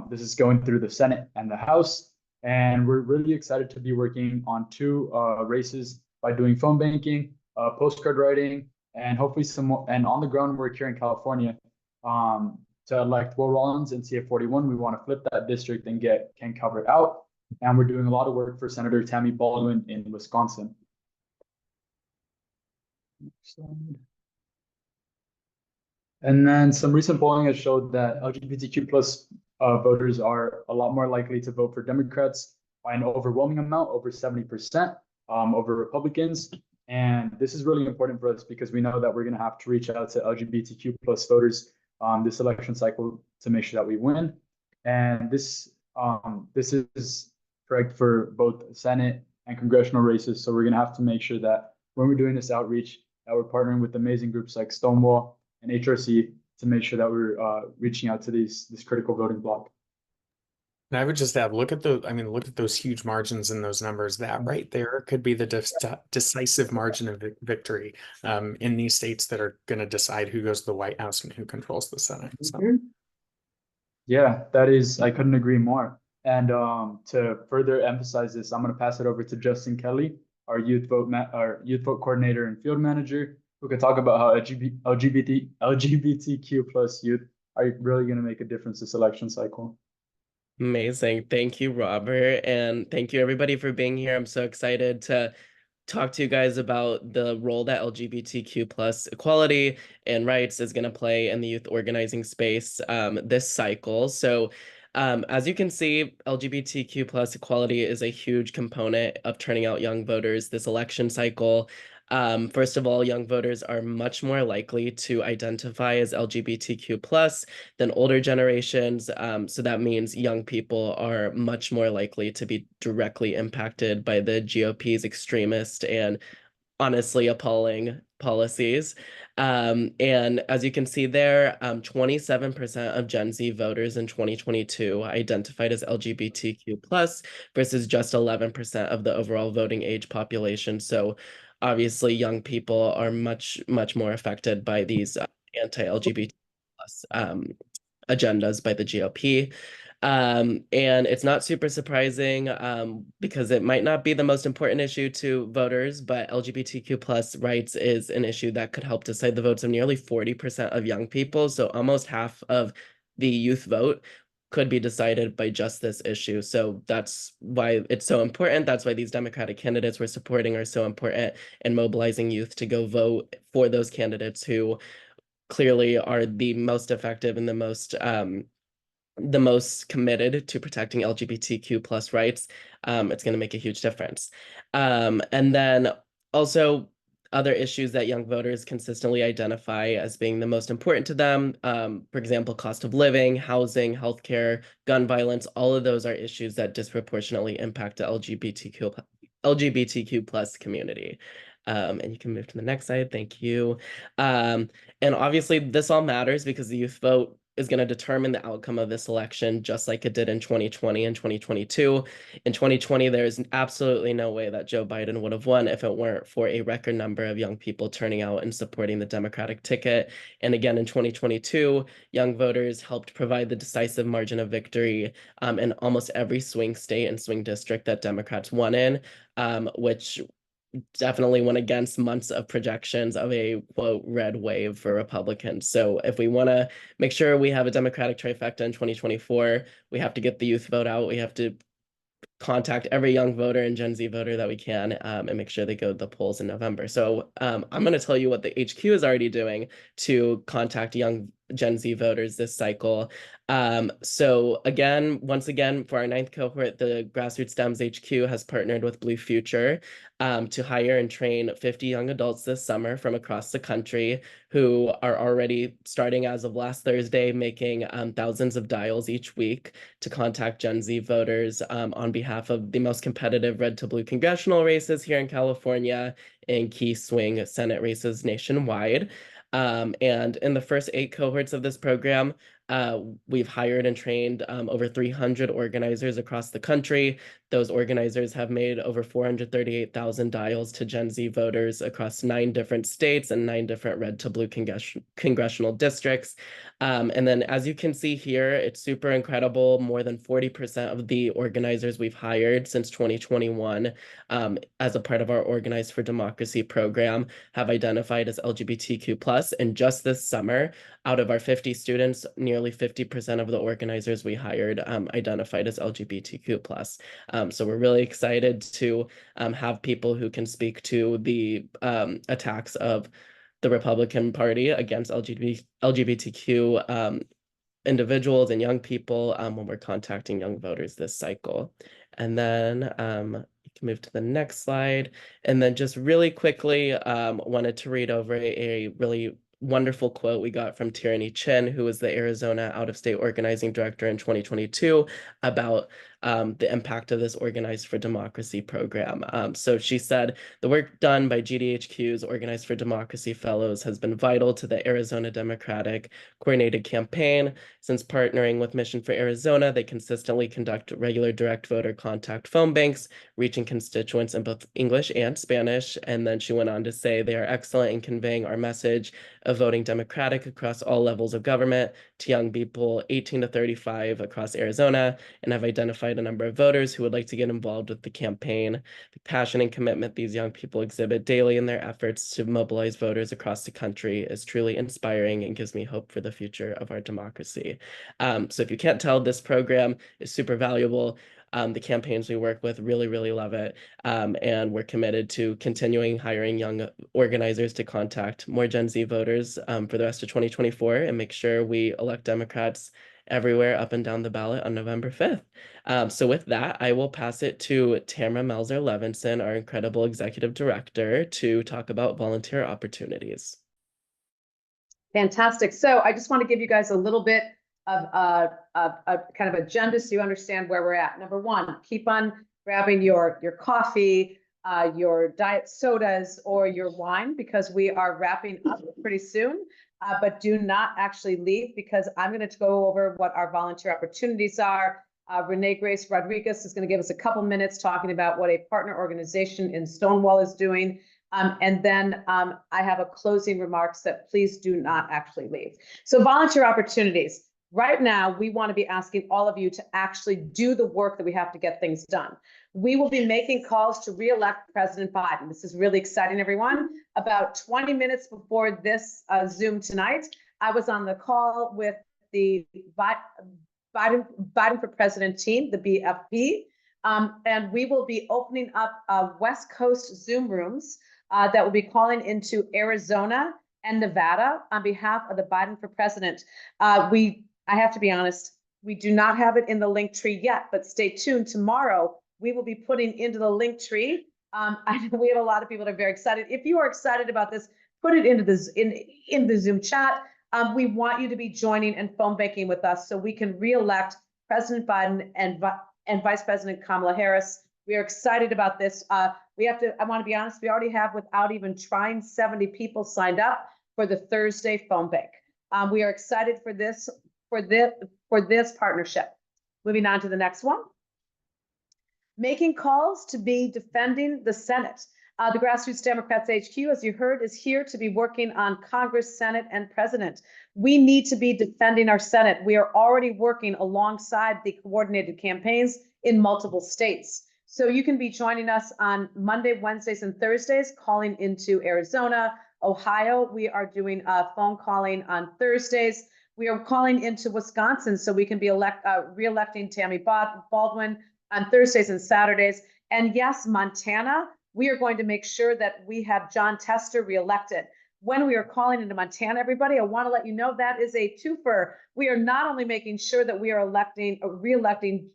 This is going through the Senate and the House, and we're really excited to be working on 2 races by doing phone banking, postcard writing, and hopefully some more, and on the ground work here in California. To elect Will Rollins in CF41, we want to flip that district and get Ken Calvert out. And we're doing a lot of work for Senator Tammy Baldwin in Wisconsin. And then some recent polling has showed that LGBTQ plus voters are a lot more likely to vote for Democrats by an overwhelming amount, over 70%, over Republicans. And this is really important for us because we know that we're going to have to reach out to LGBTQ plus voters this election cycle to make sure that we win. And this is correct for both Senate and congressional races. So we're going to have to make sure that when we're doing this outreach, that we're partnering with amazing groups like Stonewall and HRC to make sure that we're reaching out to this critical voting bloc. And I would just add, look at those huge margins in those numbers. That right there could be the decisive margin of victory in these states that are going to decide who goes to the White House and who controls the Senate. So. Yeah, that is, I couldn't agree more. And to further emphasize this, I'm going to pass it over to Justin Kelly, our our youth vote coordinator and field manager, who can talk about how LGBTQ plus youth are really going to make a difference this election cycle. Amazing. Thank you, Robert. And thank you everybody for being here. I'm so excited to talk to you guys about the role that LGBTQ plus equality and rights is going to play in the youth organizing space this cycle. So as you can see, LGBTQ plus equality is a huge component of turning out young voters this election cycle. First of all, young voters are much more likely to identify as LGBTQ plus than older generations. So that means young people are much more likely to be directly impacted by the GOP's extremist and honestly appalling policies. And as you can see there, 27% of Gen Z voters in 2022 identified as LGBTQ plus versus just 11% of the overall voting age population. So obviously young people are much more affected by these anti-LGBT plus agendas by the GOP. And it's not super surprising because it might not be the most important issue to voters, but LGBTQ plus rights is an issue that could help decide the votes of nearly 40% of young people. So almost half of the youth vote could be decided by just this issue. So that's why it's so important. That's why these Democratic candidates we're supporting are so important in mobilizing youth to go vote for those candidates who clearly are the most effective and the most committed to protecting LGBTQ plus rights. It's going to make a huge difference. And then also other issues that young voters consistently identify as being the most important to them. For example, cost of living, housing, healthcare, gun violence, all of those are issues that disproportionately impact the LGBTQ plus community. And you can move to the next slide. Thank you. And obviously this all matters because the youth vote is going to determine the outcome of this election, just like it did in 2020 and 2022. In 2020, there's absolutely no way that Joe Biden would have won if it weren't for a record number of young people turning out and supporting the Democratic ticket. And again, in 2022, young voters helped provide the decisive margin of victory in almost every swing state and swing district that Democrats won in, which definitely went against months of projections of a quote red wave for Republicans. So if we want to make sure we have a Democratic trifecta in 2024, we have to get the youth vote out. We have to contact every young voter and Gen Z voter that we can and make sure they go to the polls in November. So I'm going to tell you what the HQ is already doing to contact young Gen Z voters this cycle. So again, once again, for our 9th cohort, the Grassroots Dems HQ has partnered with Blue Future to hire and train 50 young adults this summer from across the country who are already starting as of last Thursday, making thousands of dials each week to contact Gen Z voters on behalf of the most competitive red to blue congressional races here in California and key swing Senate races nationwide. And in the first 8 cohorts of this program, we've hired and trained over 300 organizers across the country. Those organizers have made over 438,000 dials to Gen Z voters across 9 different states and 9 different red to blue congressional districts. And then as you can see here, it's super incredible. More than 40% of the organizers we've hired since 2021 as a part of our Organize for Democracy program have identified as LGBTQ+. And just this summer, out of our 50 students, nearly 50% of the organizers we hired identified as LGBTQ+. So we're really excited to have people who can speak to the attacks of the Republican Party against LGBTQ individuals and young people when we're contacting young voters this cycle. And then you can move to the next slide. And then just really quickly, wanted to read over a really wonderful quote we got from Tierney Chin, who was the Arizona out-of-state organizing director in 2022, about the impact of this Organize for Democracy program. So she said, the work done by GDHQ's Organize for Democracy Fellows has been vital to the Arizona Democratic Coordinated Campaign. Since partnering with Mission for Arizona, they consistently conduct regular direct voter contact phone banks, reaching constituents in both English and Spanish. And then she went on to say they are excellent in conveying our message of voting Democratic across all levels of government to young people 18 to 35 across Arizona, and have identified identified a number of voters who would like to get involved with the campaign. The passion and commitment these young people exhibit daily in their efforts to mobilize voters across the country is truly inspiring and gives me hope for the future of our democracy. So if you can't tell, this program is super valuable. The campaigns we work with really love it. And we're committed to continuing hiring young organizers to contact more Gen Z voters for the rest of 2024 and make sure we elect Democrats everywhere up and down the ballot on November 5th. So with that, I will pass it to Tamara Melzer-Levinson, our incredible executive director, to talk about volunteer opportunities. Fantastic. So I just want to give you guys a little bit of a kind of agenda so you understand where we're at. Number one, keep on grabbing your coffee, your diet sodas, or your wine, because we are wrapping up pretty soon. But do not actually leave, because I'm going to go over what our volunteer opportunities are. Renee Grace Rodriguez is going to give us a couple minutes talking about what a partner organization in Stonewall is doing. And then I have a closing remarks that please do not actually leave. So volunteer opportunities. Right now, we want to be asking all of you to actually do the work that we have to get things done. We will be making calls to re-elect President Biden. This is really exciting, everyone. About 20 minutes before this Zoom tonight, I was on the call with the Biden for President team, the BFP, and we will be opening up West Coast Zoom rooms that will be calling into Arizona and Nevada on behalf of the Biden for President. I have to be honest, we do not have it in the link tree yet, but stay tuned. Tomorrow, we will be putting into the link tree. I know we have a lot of people that are very excited. If you are excited about this, put it into in the Zoom chat. We want you to be joining and phone banking with us so we can re-elect President Biden and Vice President Kamala Harris. We are excited about this. I want to be honest, we already have, without even trying, 70 people signed up for the Thursday phone bank. We are excited for this partnership. Moving on to the next one. Making calls to be defending the Senate. The Grassroots Democrats HQ, as you heard, is here to be working on Congress, Senate, and President. We need to be defending our Senate. We are already working alongside the coordinated campaigns in multiple states. So you can be joining us on Monday, Wednesdays, and Thursdays, calling into Arizona, Ohio. We are doing phone calling on Thursdays. We are calling into Wisconsin so we can be re-electing Tammy Baldwin on Thursdays and Saturdays. And yes, Montana, we are going to make sure that we have John Tester re-elected. When we are calling into Montana, everybody, I want to let you know that is a twofer. We are not only making sure that we are re-electing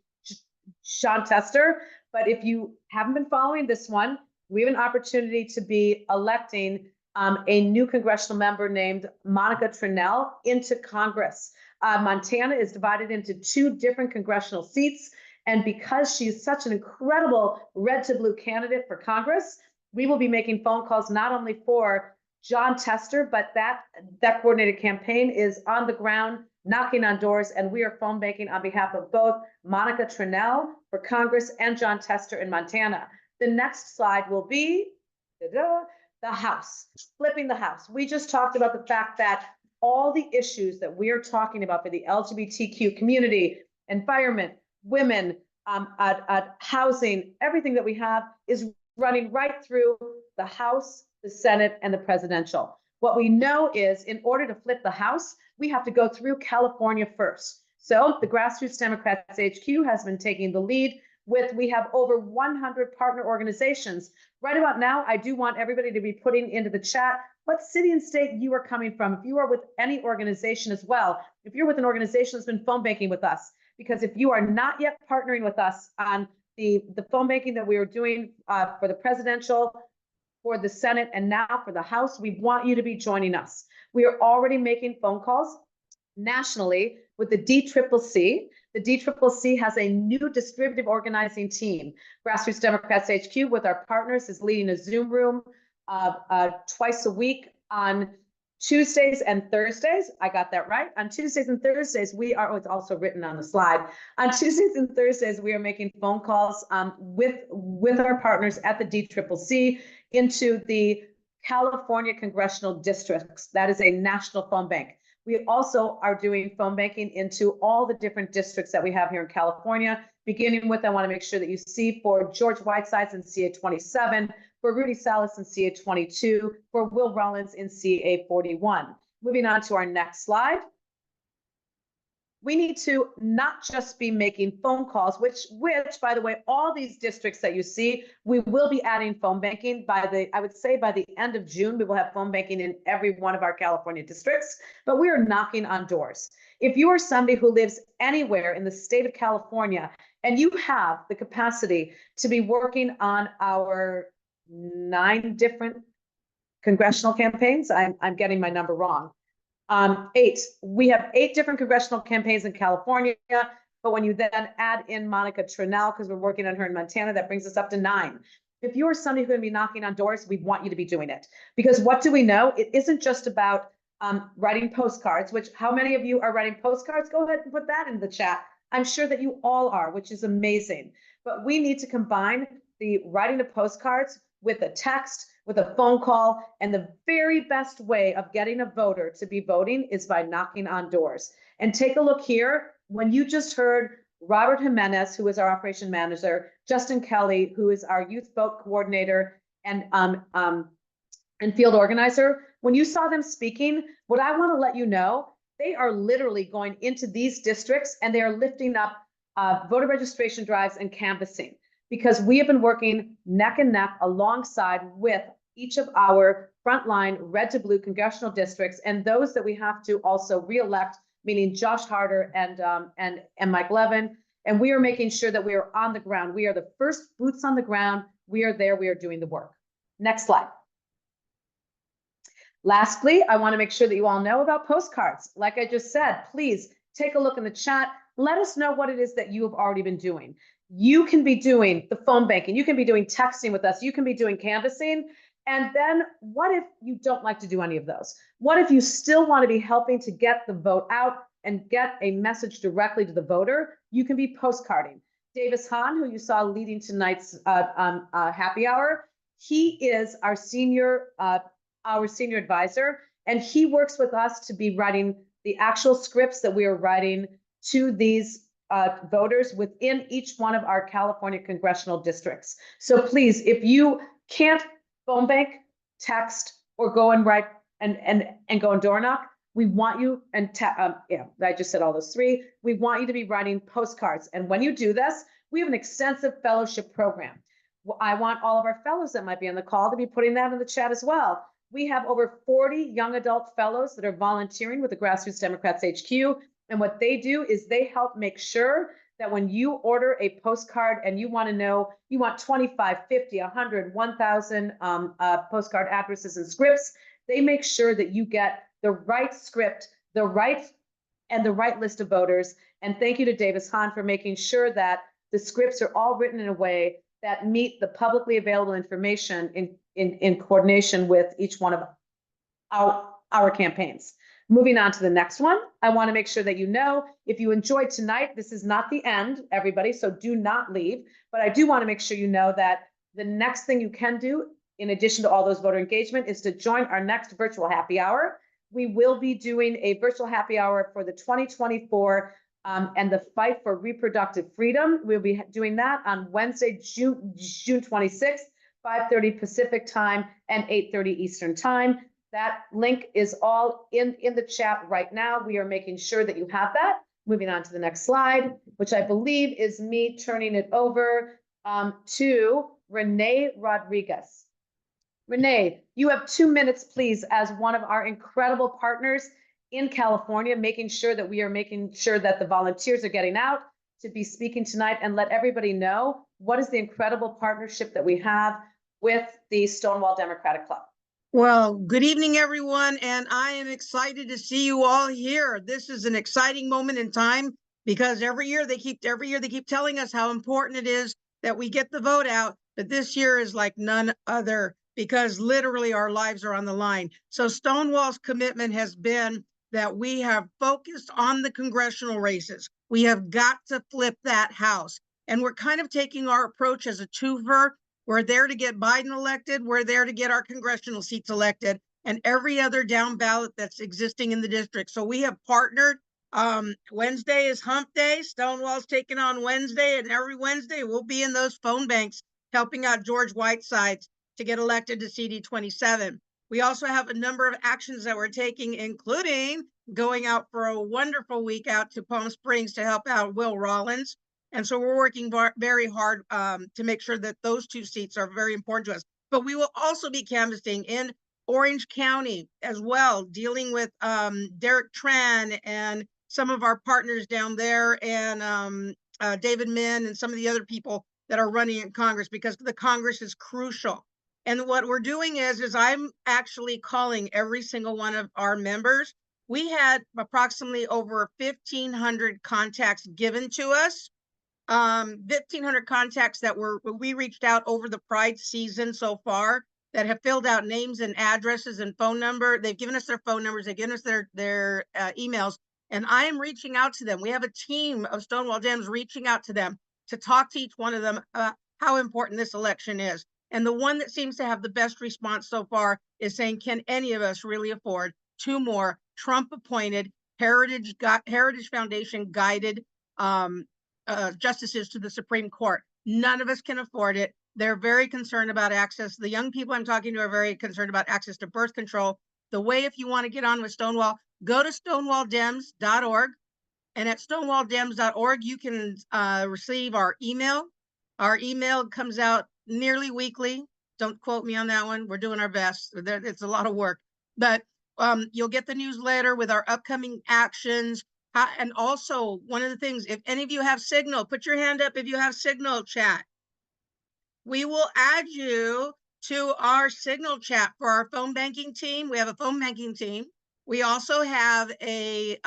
John Tester, but if you haven't been following this one, we have an opportunity to be electing a new congressional member named Monica Trinnell into Congress. Montana is divided into 2 different congressional seats. And because she's such an incredible red to blue candidate for Congress, we will be making phone calls not only for John Tester, but that coordinated campaign is on the ground, knocking on doors, and we are phone banking on behalf of both Monica Trinnell for Congress and John Tester in Montana. The next slide will be the House, flipping the House. We just talked about the fact that all the issues that we are talking about for the LGBTQ community, environment, women, housing, everything that we have is running right through the House, the Senate, and the presidential. What we know is, in order to flip the House, we have to go through California first. So the Grassroots Democrats HQ has been taking the lead we have over 100 partner organizations. Right about now, I do want everybody to be putting into the chat what city and state you are coming from. If you are with any organization as well, if you're with an organization that's been phone banking with us, because if you are not yet partnering with us on the phone banking that we are doing for the presidential, for the Senate, and now for the House, we want you to be joining us. We are already making phone calls nationally with the DCCC. The DCCC has a new distributive organizing team. Grassroots Democrats HQ with our partners is leading a Zoom room twice a week on Tuesdays and Thursdays. I got that right. On Tuesdays and Thursdays, it's also written on the slide. On Tuesdays and Thursdays, we are making phone calls with our partners at the DCCC into the California congressional districts. That is a national phone bank. We also are doing phone banking into all the different districts that we have here in California. Beginning with, I want to make sure that you see for George Whitesides in CA 27, for Rudy Salas in CA 22, for Will Rollins in CA 41. Moving on to our next slide. We need to not just be making phone calls, which by the way, all these districts that you see, we will be adding phone banking I would say by the end of June, we will have phone banking in every one of our California districts, but we are knocking on doors. If you are somebody who lives anywhere in the state of California and you have the capacity to be working on our 9 different congressional campaigns, I'm getting my number wrong. 8. We have 8 different congressional campaigns in California, but when you then add in Monica Trinnell, because we're working on her in Montana, that brings us up to 9. If you're somebody who's going to be knocking on doors, we want you to be doing it. Because what do we know? It isn't just about writing postcards, which how many of you are writing postcards? Go ahead and put that in the chat. I'm sure that you all are, which is amazing. But we need to combine the writing of postcards with a text, with a phone call, and the very best way of getting a voter to be voting is by knocking on doors. And take a look here. When you just heard Robert Jimenez, who is our operation manager, Justin Kelly, who is our youth vote coordinator and field organizer, when you saw them speaking, what I want to let you know, they are literally going into these districts and they are lifting up voter registration drives and canvassing, because we have been working neck and neck alongside with each of our frontline red to blue congressional districts and those that we have to also re-elect, meaning Josh Harder and Mike Levin. And we are making sure that we are on the ground. We are the first boots on the ground. We are there. We are doing the work. Next slide. Lastly, I want to make sure that you all know about postcards. Like I just said, please take a look in the chat. Let us know what it is that you have already been doing. You can be doing the phone banking. You can be doing texting with us. You can be doing canvassing. And then what if you don't like to do any of those? What if you still want to be helping to get the vote out and get a message directly to the voter? You can be postcarding. Davis Hahn, who you saw leading tonight's happy hour, he is our senior advisor, and he works with us to be writing the actual scripts that we are writing to these voters within each one of our California congressional districts. So please, if you can't phone bank, text, or go and write and go and door knock, we want you, I just said all those 3. We want you to be writing postcards. And when you do this, we have an extensive fellowship program. I want all of our fellows that might be on the call to be putting that in the chat as well. We have over 40 young adult fellows that are volunteering with the Grassroots Democrats HQ. And what they do is they help make sure that when you order a postcard and you want to know, you want 25, 50, 100, 1,000 postcard addresses and scripts, they make sure that you get the right script, the right list of voters. And thank you to Davis Hahn for making sure that the scripts are all written in a way that meet the publicly available information in coordination with each one of our campaigns. Moving on to the next one, I want to make sure that you know, if you enjoyed tonight, this is not the end, everybody, so do not leave. But I do want to make sure you know that the next thing you can do, in addition to all those voter engagement, is to join our next virtual happy hour. We will be doing a virtual happy hour for the 2024 and the fight for reproductive freedom. We'll be doing that on Wednesday, June 26th, 5:30 Pacific time and 8:30 Eastern time. That link is all in the chat right now. We are making sure that you have that. Moving on to the next slide, which I believe is me turning it over to Renee Rodriguez. Renee, you have 2 minutes, please, as one of our incredible partners in California, making sure that the volunteers are getting out to be speaking tonight, and let everybody know what is the incredible partnership that we have with the Stonewall Democratic Club. Well, good evening, everyone, and I am excited to see you all here. This is an exciting moment in time because every year they keep telling us how important it is that we get the vote out, but this year is like none other because literally our lives are on the line. So Stonewall's commitment has been that we have focused on the congressional races. We have got to flip that house, and we're kind of taking our approach as a twofer. We're there to get Biden elected. We're there to get our congressional seats elected. and every other down ballot that's existing in the district. So we have partnered. Wednesday is hump day. Stonewall's taking on Wednesday, and every Wednesday we'll be in those phone banks helping out George Whitesides to get elected to CD 27. We also have a number of actions that we're taking, including going out for a wonderful week out to Palm Springs to help out Will Rollins. And so we're working very hard to make sure that those two seats are very important to us. But we will also be canvassing in Orange County as well, dealing with Derek Tran and some of our partners down there, and David Min and some of the other people that are running in Congress, because the Congress is crucial. And what we're doing is I'm actually calling every single one of our members. We had approximately over 1,500 contacts given to us. 1,500 contacts that we reached out over the Pride season so far that have filled out names and addresses and phone number. They've given us their phone numbers. They've given us their emails, and I am reaching out to them. We have a team of Stonewall Dems reaching out to them to talk to each one of them about how important this election is. And the one that seems to have the best response so far is saying, can any of us really afford 2 more Trump-appointed Heritage Foundation guided justices to the Supreme Court? None of us can afford it. They're very concerned about access. The young people I'm talking to are very concerned about access to birth control. The way, if you want to get on with Stonewall, go to stonewalldems.org. And at stonewalldems.org, you can receive our email. Our email comes out nearly weekly. Don't quote me on that one. We're doing our best. It's a lot of work. But you'll get the newsletter with our upcoming actions. And also, one of the things, if any of you have Signal, put your hand up if you have Signal chat. We will add you to our Signal chat for our phone banking team. We have a phone banking team. We also have a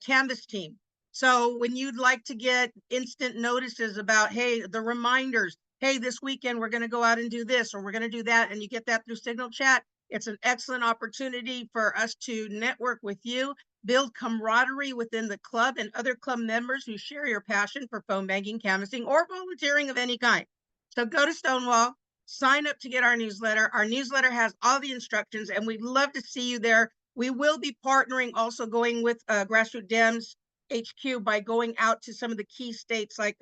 Canvas team. So when you'd like to get instant notices about, hey, the reminders, hey, this weekend we're going to go out and do this, or we're going to do that, and you get that through Signal chat, it's an excellent opportunity for us to network with you, build camaraderie within the club and other club members who share your passion for phone banking, canvassing, or volunteering of any kind. So go to Stonewall, sign up to get our newsletter. Our newsletter has all the instructions, and we'd love to see you there. We will be partnering, also going with Grassroots Dems HQ by going out to some of the key states, like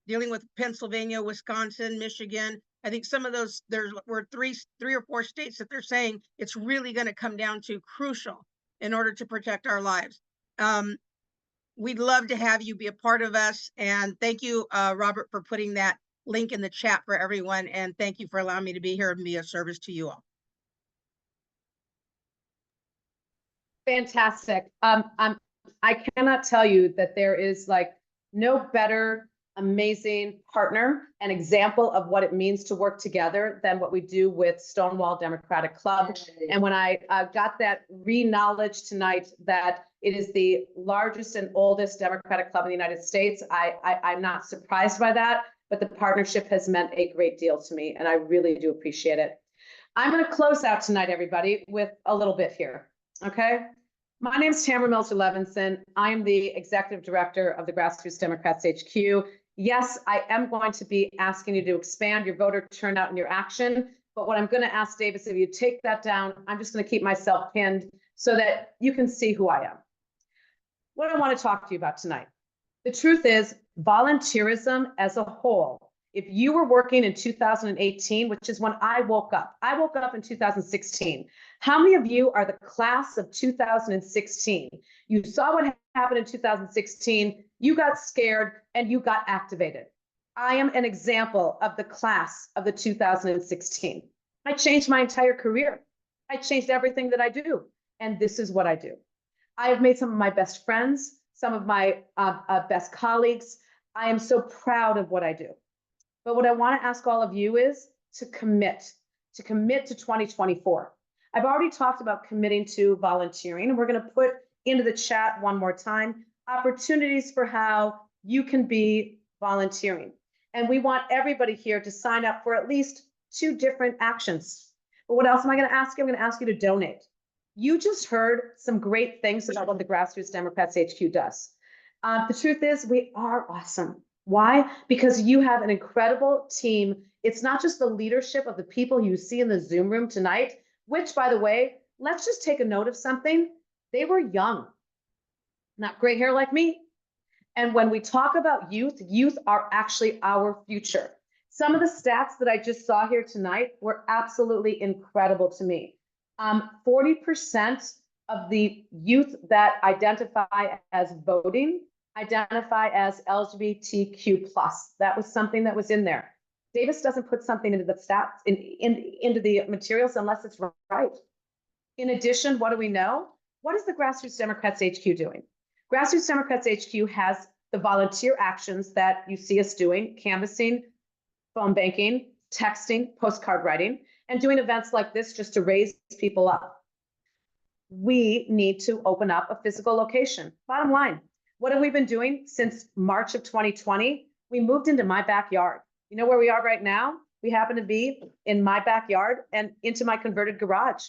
dealing with Pennsylvania, Wisconsin, Michigan. I think some of those, there were three or four states that they're saying it's really going to come down to crucial in order to protect our lives. We'd love to have you be a part of us. And thank you, Robert, for putting that link in the chat for everyone. And thank you for allowing me to be here and be of service to you all. Fantastic. I cannot tell you that there is like no better amazing partner and example of what it means to work together than what we do with Stonewall Democratic Club. And when I got that re-knowledge tonight that it is the largest and oldest Democratic club in the United States, I'm not surprised by that, but the partnership has meant a great deal to me, and I really do appreciate it. I'm going to close out tonight, everybody, with a little bit here, okay? My name is Tamara Milter-Levinson. I'm the Executive Director of the Grassroots Democrats HQ. Yes, I am going to be asking you to expand your voter turnout and your action, but what I'm going to ask Davis, if you take that down, I'm just going to keep myself pinned so that you can see who I am. What I want to talk to you about tonight. The truth is, volunteerism as a whole, if you were working in 2018, which is when I woke up in 2016. How many of you are the class of 2016? You saw what happened in 2016, you got scared, and you got activated. I am an example of the class of the 2016. I changed my entire career. I changed everything that I do, and this is what I do. I have made some of my best friends, some of my best colleagues. I am so proud of what I do. But what I want to ask all of you is to commit to 2024. I've already talked about committing to volunteering, and we're going to put into the chat one more time opportunities for how you can be volunteering. And we want everybody here to sign up for at least 2 different actions. But what else am I going to ask you? I'm going to ask you to donate. You just heard some great things about what the Grassroots Democrats HQ does. The truth is, we are awesome. Why? Because you have an incredible team. It's not just the leadership of the people you see in the Zoom room tonight. which, by the way, let's just take a note of something. They were young, not gray hair like me. And when we talk about youth, youth are actually our future. Some of the stats that I just saw here tonight were absolutely incredible to me. 40% of the youth that identify as voting identify as LGBTQ+. That was something that was in there. Davis doesn't put something into the stats, into the materials unless it's right. In addition, what do we know? What is the Grassroots Democrats HQ doing? Grassroots Democrats HQ has the volunteer actions that you see us doing, canvassing, phone banking, texting, postcard writing, and doing events like this just to raise people up. We need to open up a physical location. Bottom line, what have we been doing since March of 2020? We moved into my backyard. You know where we are right now? We happen to be in my backyard and into my converted garage,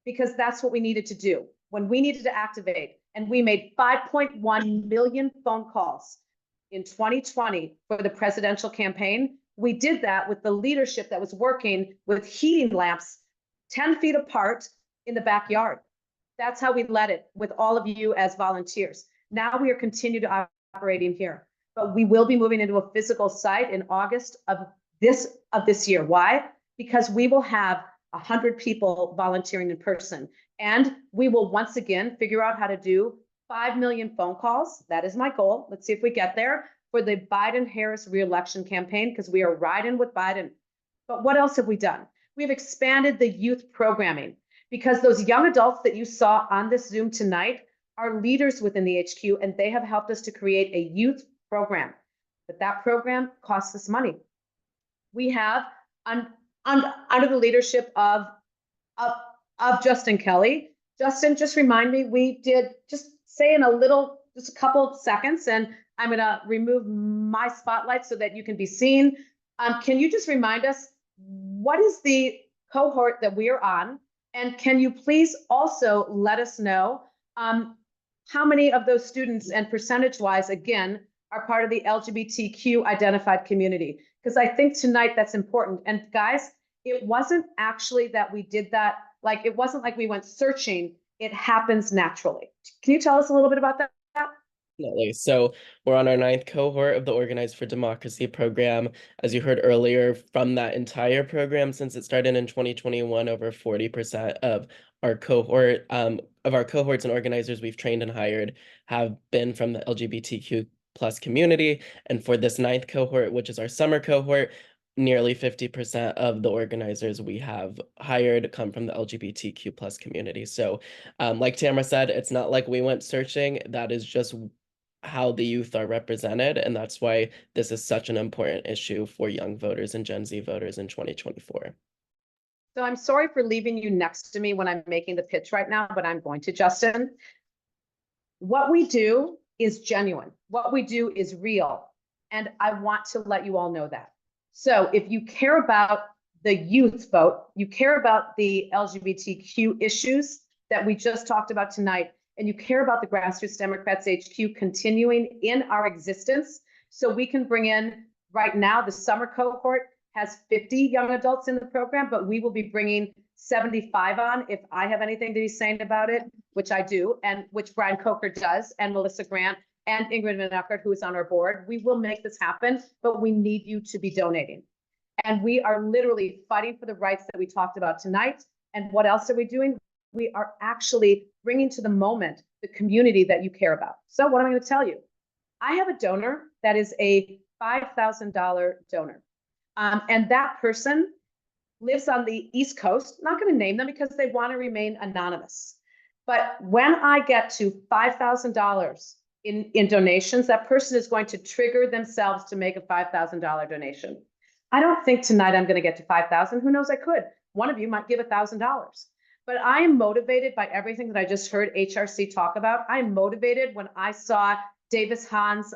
because that's what we needed to do when we needed to activate. And we made 5.1 million phone calls in 2020 for the presidential campaign. We did that with the leadership that was working with heating lamps 10 feet apart in the backyard. That's how we led it with all of you as volunteers. Now we are continuing to operating here, but we will be moving into a physical site in August of this year. Why? Because we will have 100 people volunteering in person, and we will once again figure out how to do 5 million phone calls. That is my goal. Let's see if we get there for the Biden-Harris re-election campaign, because we are riding with Biden. But what else have we done? We've expanded the youth programming, because those young adults that you saw on this Zoom tonight are leaders within the HQ, and they have helped us to create a youth program. But that program costs us money. We have, under the leadership of Justin Kelly. Justin, just remind me, we did, just say in just a couple of seconds, and I'm gonna remove my spotlight so that you can be seen. Can you just remind us, what is the cohort that we are on? And can you please also let us know how many of those students, and percentage-wise, again, are part of the LGBTQ identified community? Because I think tonight that's important. And guys, it wasn't actually that we did that, like, it wasn't like we went searching, it happens naturally. Can you tell us a little bit about that? Definitely. So we're on our 9th cohort of the Organized for Democracy program. As you heard earlier, from that entire program, since it started in 2021, over 40% of our cohorts and organizers we've trained and hired have been from the LGBTQ+ community. And for this 9th cohort, which is our summer cohort, nearly 50% of the organizers we have hired come from the LGBTQ+ community. So like Tamara said, it's not like we went searching. That is just how the youth are represented. And that's why this is such an important issue for young voters and Gen Z voters in 2024. So I'm sorry for leaving you next to me when I'm making the pitch right now, but I'm going to, Justin. What we do is genuine. What we do is real. And I want to let you all know that. So if you care about the youth vote, you care about the LGBTQ issues that we just talked about tonight, and you care about the Grassroots Democrats HQ continuing in our existence, so we can bring in, right now, the summer cohort has 50 young adults in the program, but we will be bringing 75 on if I have anything to be saying about it, which I do, and which Brian Coker does, and Melissa Grant, and Ingrid Van Eckert, who is on our board. We will make this happen, but we need you to be donating. And we are literally fighting for the rights that we talked about tonight. And what else are we doing? We are actually bringing to the moment the community that you care about. So what am I going to tell you? I have a donor that is a $5,000 donor. And that person lives on the East Coast. Not going to name them because they want to remain anonymous. But when I get to $5,000 in donations, that person is going to trigger themselves to make a $5,000 donation. I don't think tonight I'm going to get to 5,000. Who knows? I could. One of you might give $1,000. But I am motivated by everything that I just heard HRC talk about. I'm motivated when I saw Davis Hahn's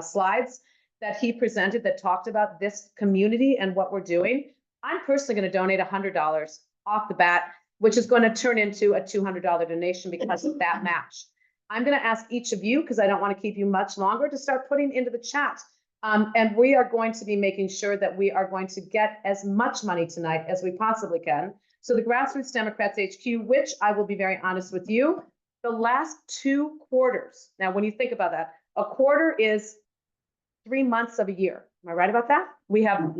slides that he presented that talked about this community and what we're doing. I'm personally going to donate $100 off the bat, which is going to turn into a $200 donation because of that match. I'm going to ask each of you, because I don't want to keep you much longer, to start putting into the chat And we are going to be making sure that we are going to get as much money tonight as we possibly can. So the Grassroots Democrats HQ, which I will be very honest with you, the last 2 quarters. Now, when you think about that, a quarter is 3 months of a year. Am I right about that? We have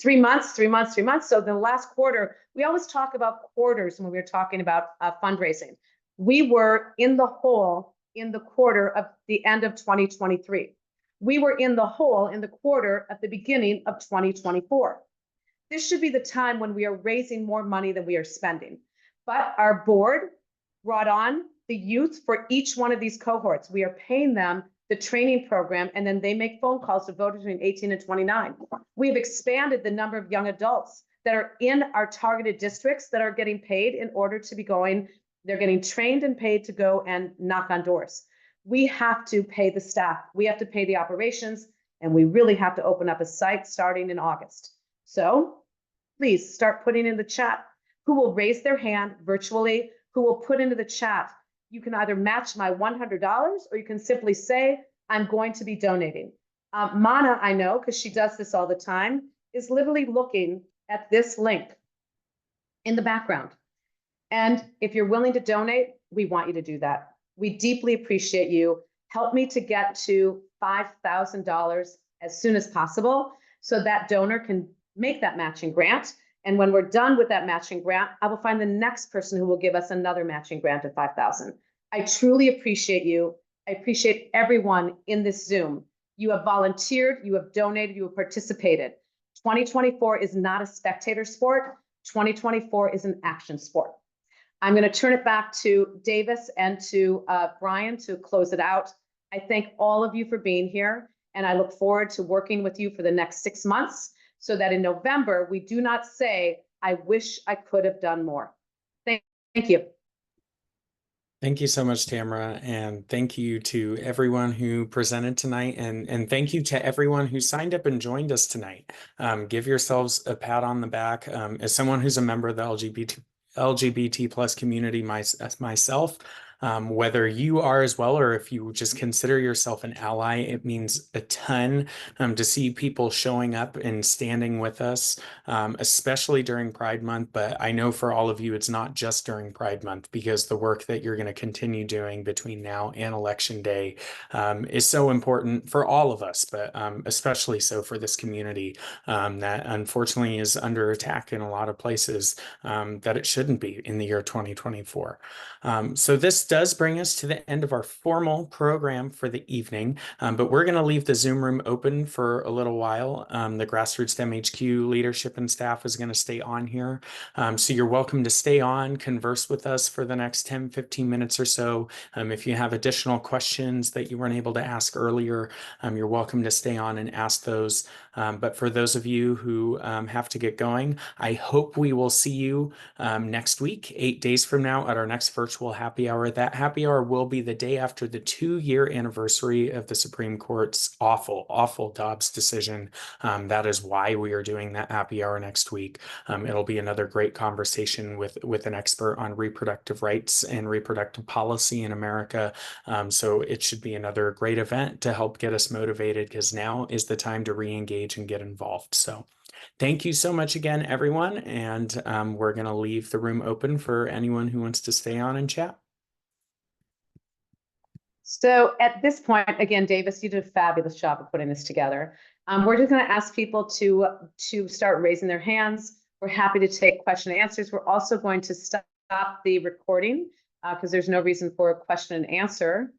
3 months, 3 months, 3 months. So the last quarter, we always talk about quarters when we're talking about fundraising. We were in the hole in the quarter of the end of 2023. We were in the hole in the quarter at the beginning of 2024. This should be the time when we are raising more money than we are spending. But our board brought on the youth for each one of these cohorts. We are paying them the training program, and then they make phone calls to voters between 18 and 29. We have expanded the number of young adults that are in our targeted districts that are getting paid in order to be going. They're getting trained and paid to go and knock on doors. We have to pay the staff. We have to pay the operations, and we really have to open up a site starting in August. So please start putting in the chat who will raise their hand virtually, who will put into the chat. You can either match my $100 or you can simply say, I'm going to be donating. Mana, I know, because she does this all the time, is literally looking at this link in the background. And if you're willing to donate, we want you to do that. We deeply appreciate you. Help me to get to $5,000 as soon as possible so that donor can make that matching grant. And when we're done with that matching grant, I will find the next person who will give us another matching grant of $5,000. I truly appreciate you. I appreciate everyone in this Zoom. You have volunteered, you have donated, you have participated. 2024 is not a spectator sport. 2024 is an action sport. I'm going to turn it back to Davis and to Brian to close it out. I thank all of you for being here, and I look forward to working with you for the next 6 months so that in November, we do not say, I wish I could have done more. Thank you. Thank you so much, Tamara, and thank you to everyone who presented tonight, and thank you to everyone who signed up and joined us tonight. Give yourselves a pat on the back. As someone who's a member of the LGBT plus community myself, whether you are as well, or if you just consider yourself an ally, it means a ton to see people showing up and standing with us, especially during Pride Month. But I know for all of you, it's not just during Pride Month, because the work that you're going to continue doing between now and Election Day is so important for all of us, but especially so for this community that unfortunately is under attack in a lot of places that it shouldn't be in the year 2024. So this does bring us to the end of our formal program for the evening, but we're going to leave the Zoom room open for a little while. The Grassroots Dem HQ leadership and staff is going to stay on here. So you're welcome to stay on, converse with us for the next 10-15 minutes or so. If you have additional questions that you weren't able to ask earlier, you're welcome to stay on and ask those. But for those of you who have to get going, I hope we will see you next week, 8 days from now, at our next virtual happy hour. That happy hour will be the day after the 2-year anniversary of the Supreme Court's awful Dobbs decision. That is why we are doing that happy hour next week. It'll be another great conversation with an expert on reproductive rights and reproductive policy in America. So it should be another great event to help get us motivated, because now is the time to re-engage and get involved. So thank you so much again, everyone. And we're going to leave the room open for anyone who wants to stay on and chat. So at this point, again, Davis, you did a fabulous job of putting this together. We're just going to ask people to start raising their hands. We're happy to take question and answers. We're also going to stop the recording because there's no reason for a question and answer.